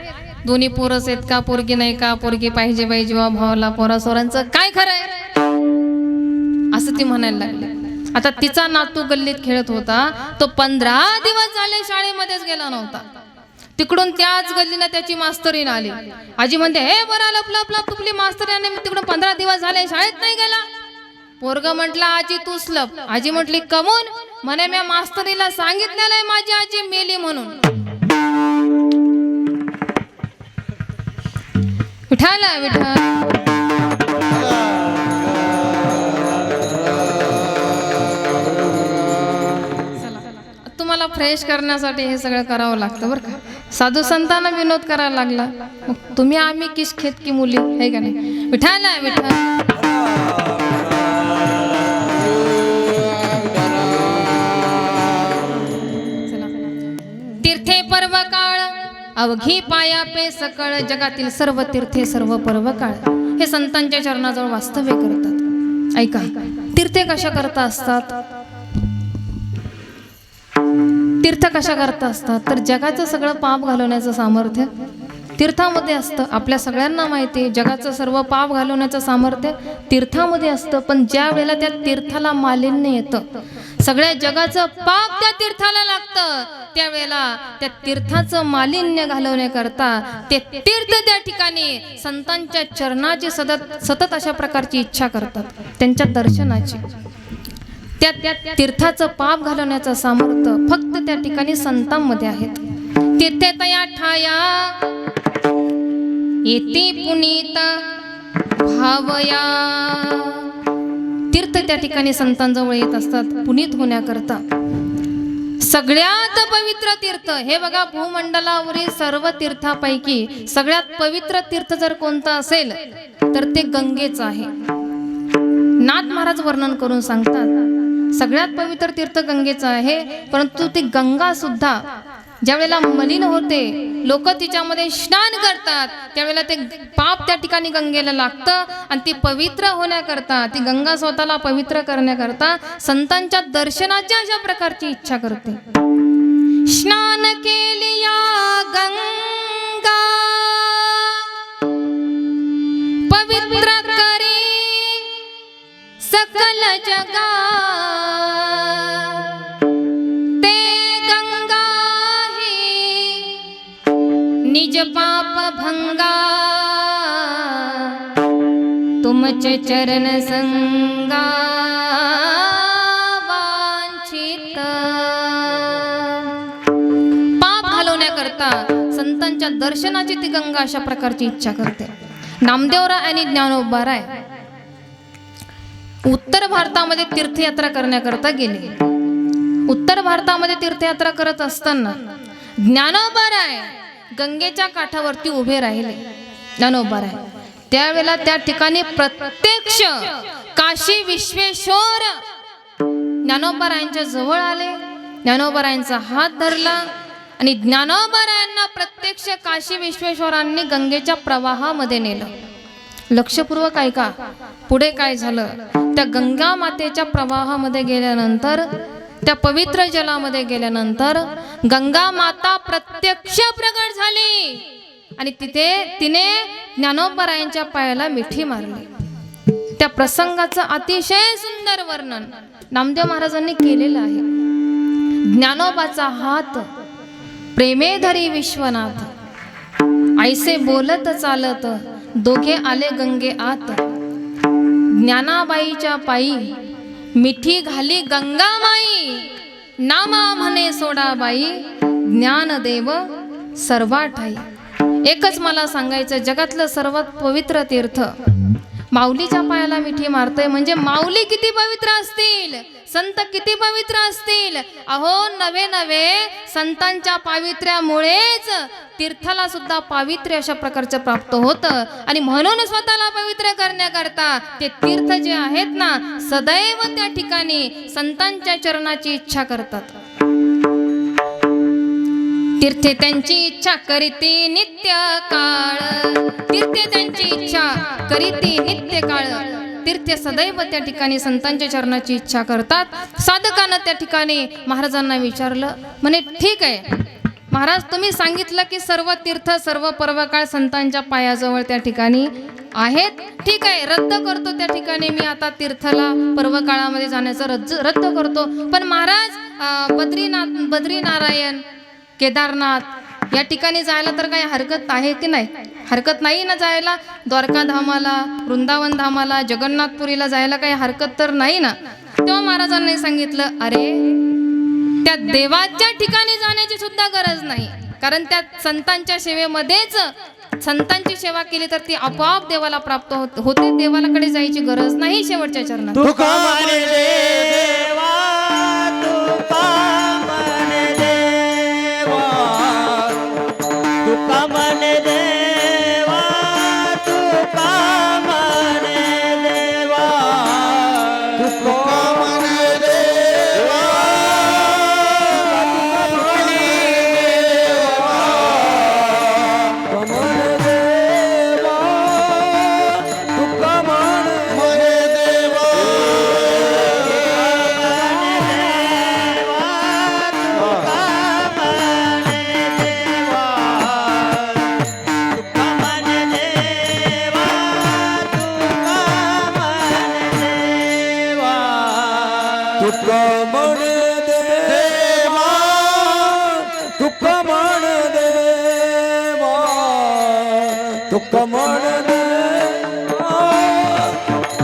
दोन्ही पोरच आहेत का, पोरगी नाही का, पोरगी पाहिजे बाई जीवा भावाला, पोरासोरांचं काय खरं आहे असं ती म्हणायला लागली. आता तिचा नातू गल्लीत खेळत होता, तो 15 दिवस झाले शाळेमध्येच गेला नव्हता. तिकडून त्याच गल्लीला त्याची मास्तरीण आली. आजी म्हणते हे बरं लपली मास्तरीण, तिकडून 15 दिवस झाले शाळेत नाही गेला. पोरग म्हटला आजी तूच लप. आजी म्हटली कमून? म्हणे मी मास्तरीला सांगितलेलं आहे माझी आजी मेली म्हणून. विठाला विठा. तुम्हाला फ्रेश करण्यासाठी हे सगळं करावं लागतं बरं का. साधू संतांना विनोद करायला लागला, मग तुम्ही आम्ही किस खेत की मुली, आहे का नाही? विठाला विठा. तीर्थे पर्व काळ अवघी पाया पे सकळ, जगातील सर्व तीर्थे सर्व पर्व काळ हे संतांच्या चरणाजवळ वास्तव्य करतात. ऐका, तीर्थे कशा करता असतात? तीर्थ कशा करता असतात तर जगाचं सगळं पाप घालवण्याचं सामर्थ्य तीर्थामध्ये असतं. आपल्या सगळ्यांना माहिती आहे, जगाचं सर्व पाप घालवण्याचं सामर्थ्य तीर्थामध्ये असतं. पण ज्या वेळेला त्या तीर्थाला मालिन्य येतं, सगळ्या जगाचं पाप त्या तीर्थाला लागतं, त्यावेळेला त्या तीर्थाचं मालिन्य घालवण्याकरता ते तीर्थ त्या ठिकाणी संतांच्या चरणाची सतत अशा प्रकारची इच्छा करतात, त्यांच्या दर्शनाची. त्या तीर्थाचं पाप घालवण्याचं सामर्थ्य फक्त त्या ठिकाणी संतांमध्ये आहेत. तीर्थे तया ठाया येते पुनीत भावया. तीर्थ त्या ठिकाणी संतांजवळ येत असतात पुनीत होण्याकरता. सगळ्यात पवित्र तीर्थ हे बघा, भूमंडलावरील सर्व तीर्थापैकी सगळ्यात पवित्र तीर्थ जर कोणतं असेल तर ते गंगेचं आहे. नाथ महाराज वर्णन करून सांगतात, सगळ्यात पवित्र तीर्थ गंगेचं आहे, परंतु ती गंगा सुद्धा ज्यावेळेला मलिन होते, लोक तिच्यामध्ये स्नान करतात, त्यावेळेला ते पाप त्या ठिकाणी गंगेला लागतं आणि ती पवित्र होण्याकरता, ती गंगा स्वतःला पवित्र करण्याकरता संतांच्या दर्शनाची अशा प्रकारची इच्छा करते. स्नान केलिया गंगा पवित्र करी सकल जगा, ते गंगा ही निज पाप भंगा, तुमचे चरण संगा वांछित. पाप घालवण्याकरता संतांच्या दर्शनाची ती गंगा अशा प्रकारची इच्छा करते. नामदेवराय आणि ज्ञानोबाराय उत्तर भारतामध्ये तीर्थयात्रा करण्याकरता गेले. उत्तर भारतामध्ये तीर्थयात्रा करत असताना ज्ञानोबाराय गंगेच्या काठावरती उभे राहिले. ज्ञानोबाराय त्यावेळेला त्या ठिकाणी प्रत्यक्ष काशी विश्वेश्वर ज्ञानोबारायांच्या जवळ आले. ज्ञानोबारायांचा हात धरला आणि ज्ञानोबारायांना प्रत्यक्ष काशी विश्वेश्वरांनी गंगेच्या प्रवाहामध्ये नेलं. लक्षपूर्वक ऐका पुढे काय झालं. त्या गंगा मातेच्या प्रवाहामध्ये गेल्यानंतर, त्या पवित्र जलामध्ये गेल्यानंतर गंगा माता प्रत्यक्ष प्रगट झाली आणि तिने ज्ञानोबारायांच्या पायाला मिठी मारली. त्या प्रसंगाचं अतिशय सुंदर वर्णन नामदेव महाराजांनी केलेलं आहे. ज्ञानोबाचा हात प्रेमेधरी विश्वनाथ, ऐसे बोलत चालत दोघे आले गंगे आत. ज्ञानाबाईच्या पायी मिठी घाली गंगामाई, नामा म्हणे सोडाबाई, ज्ञानदेव सर्वा ठाई. एकच मला सांगायचं, जगातलं सर्वात पवित्र तीर्थ माऊलीच्या पायाला मिठी मारतय म्हणजे माऊली किती पवित्र असतील, संत किती पवित्र असतील. अहो नवे नवे संतांच्या पावित्र्यामुळेच तीर्थाला सुद्धा पावित्र्य अशा प्रकारचं प्राप्त होतं आणि म्हणून स्वतःला पवित्र करण्याकरता ते तीर्थ जे आहेत ना, सदैव त्या ठिकाणी संतांच्या चरणाची इच्छा करतात. तीर्थे त्यांची इच्छा करीती नित्य काळ, तीर्थे त्यांची इच्छा करीती नित्य काळ. तीर्थे सदैव त्या ठिकाणी संतांच्या चरणाची इच्छा करतात. साधकानं त्या ठिकाणी महाराजांना विचारलं, म्हणे ठीक आहे महाराज, तुम्ही सांगितलं की सर्व तीर्थ सर्व पर्वकाळ संतांच्या पायाजवळ त्या ठिकाणी आहेत, ठीक आहे रद्द करतो त्या ठिकाणी मी आता तीर्थला पर्वकाळामध्ये जाण्याचं रद्द करतो. पण महाराज बद्रीनारायण केदारनाथ या ठिकाणी जायला तर काही हरकत आहे की नाही? हरकत नाही ना जायला? द्वारका धामाला, वृंदावन धामाला, जगन्नाथपुरीला जायला काही हरकत तर नाही ना? तेव्हा महाराजांनी सांगितलं, अरे त्या देवाच्या ठिकाणी जाण्याची सुद्धा गरज नाही, कारण त्या संतांच्या सेवेमध्येच संतांची सेवा केली तर ती आपोआप देवाला प्राप्त होते. देवालाकडे जायची गरज नाही शेवटच्या चरणात. तुका म्हणे देवा, तुका म्हणे देवा, तुका म्हणे देवा, तुका म्हणे देवा, तुका म्हणे देवा, तुका म्हणे देवा, तुका म्हणे देवा, तुका म्हणे देवा, तुका म्हणे देवा,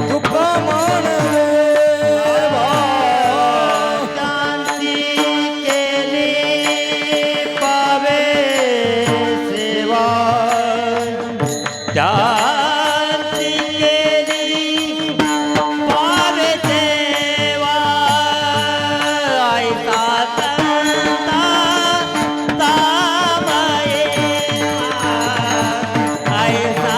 तुका म्हणे देवा. शांती केली पावे सेवा, शांती केली पावे सेवा, ऐसा संता तामये, ऐसा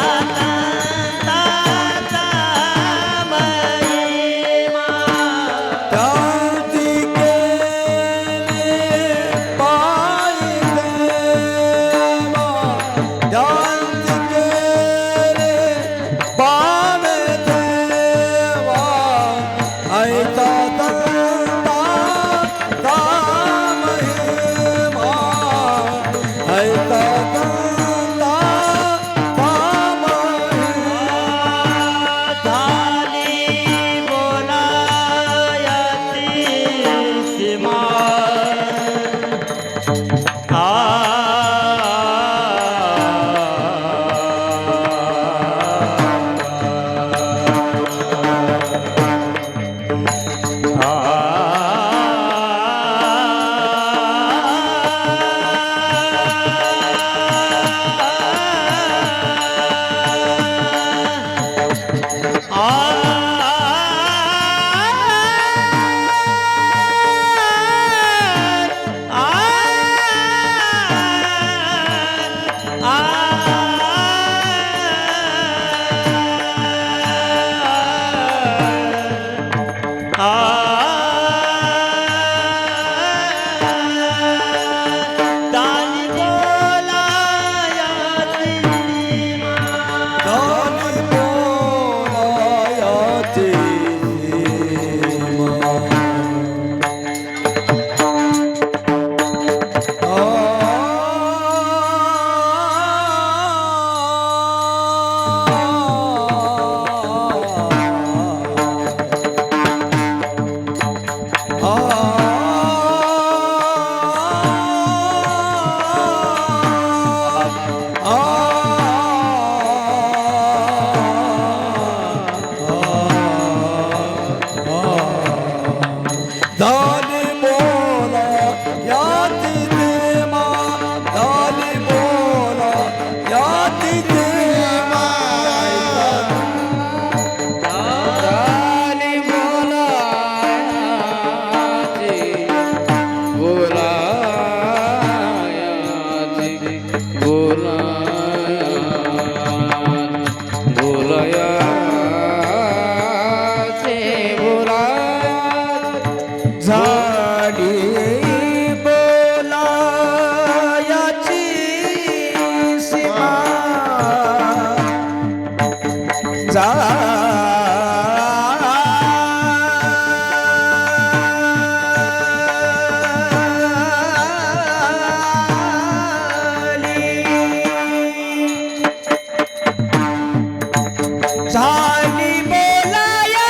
झाली बोलाया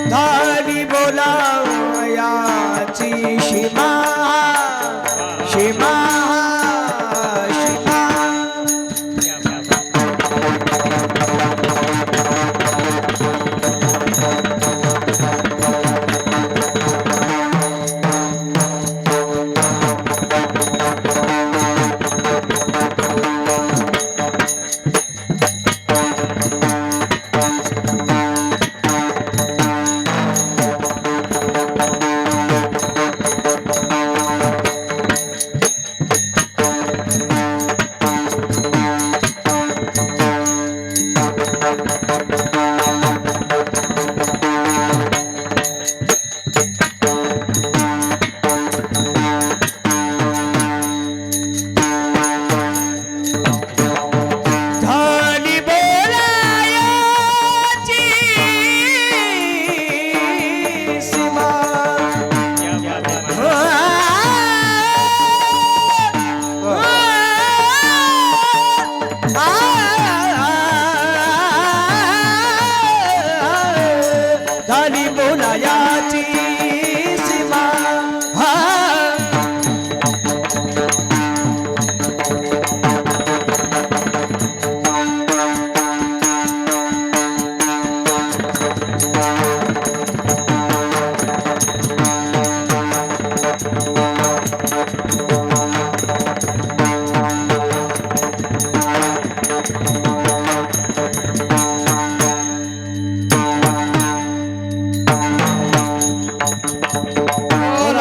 झाली बोलायाची शिमा शिमा शिमा झाली बोलायाची सीमा झाली बोलायाची सीमा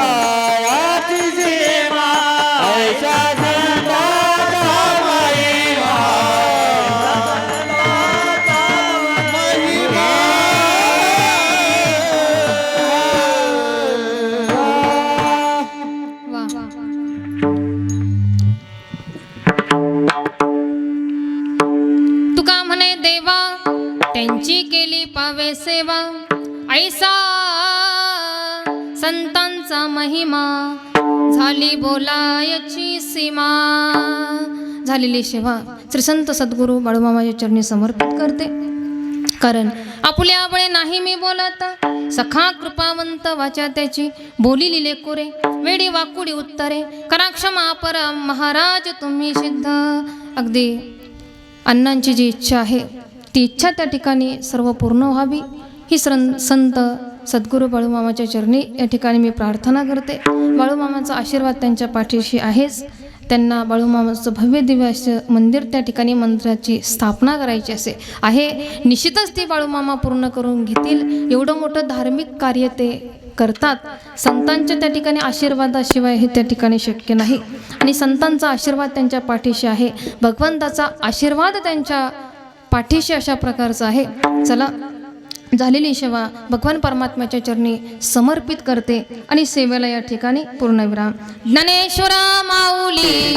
बोलायाची सीमा ऐशा संताचा महिमा महिमा वा तुका म्हणे देवा त्यांची केली पावे सेवा ऐसा संतांचा महिमा झाली बोलायची सीमा झालेली सेवा श्री संत सद्गुरू बाळूमामाच्या चरणी समर्पित करते. कारण आपुल्या बळे नाही मी बोलत सखा कृपावंत वाचा त्याची बोली लिले कोरे वेडी वाकुडी उत्तरे करा क्षमा पर महाराज तुम्ही सिद्ध. अगदी अण्णांची जी इच्छा आहे ती इच्छा त्या ठिकाणी सर्व पूर्ण व्हावी ही संत सद्गुरू बाळूमामाच्या चरणी या ठिकाणी मी प्रार्थना करते. बाळूमामाचा आशीर्वाद त्यांच्या पाठीशी आहेच. त्यांना बाळूमामाचं भव्य दिव्य असं मंदिर त्या ठिकाणी मंदिराची स्थापना करायची आहे. निश्चितच ती बाळूमामा पूर्ण करून घेतील. एवढं मोठं धार्मिक कार्य ते करतात. संतांच्या त्या ठिकाणी आशीर्वादाशिवाय हे त्या ठिकाणी शक्य नाही. आणि संतांचा आशीर्वाद त्यांच्या पाठीशी आहे. भगवंताचा आशीर्वाद त्यांच्या पाठीशी अशा प्रकारचा आहे. चला झालेली सेवा भगवान परमात्म्याच्या चरणी समर्पित करते आणि सेवेला या ठिकाणी पूर्णविराम. ज्ञानेश्वरा माऊली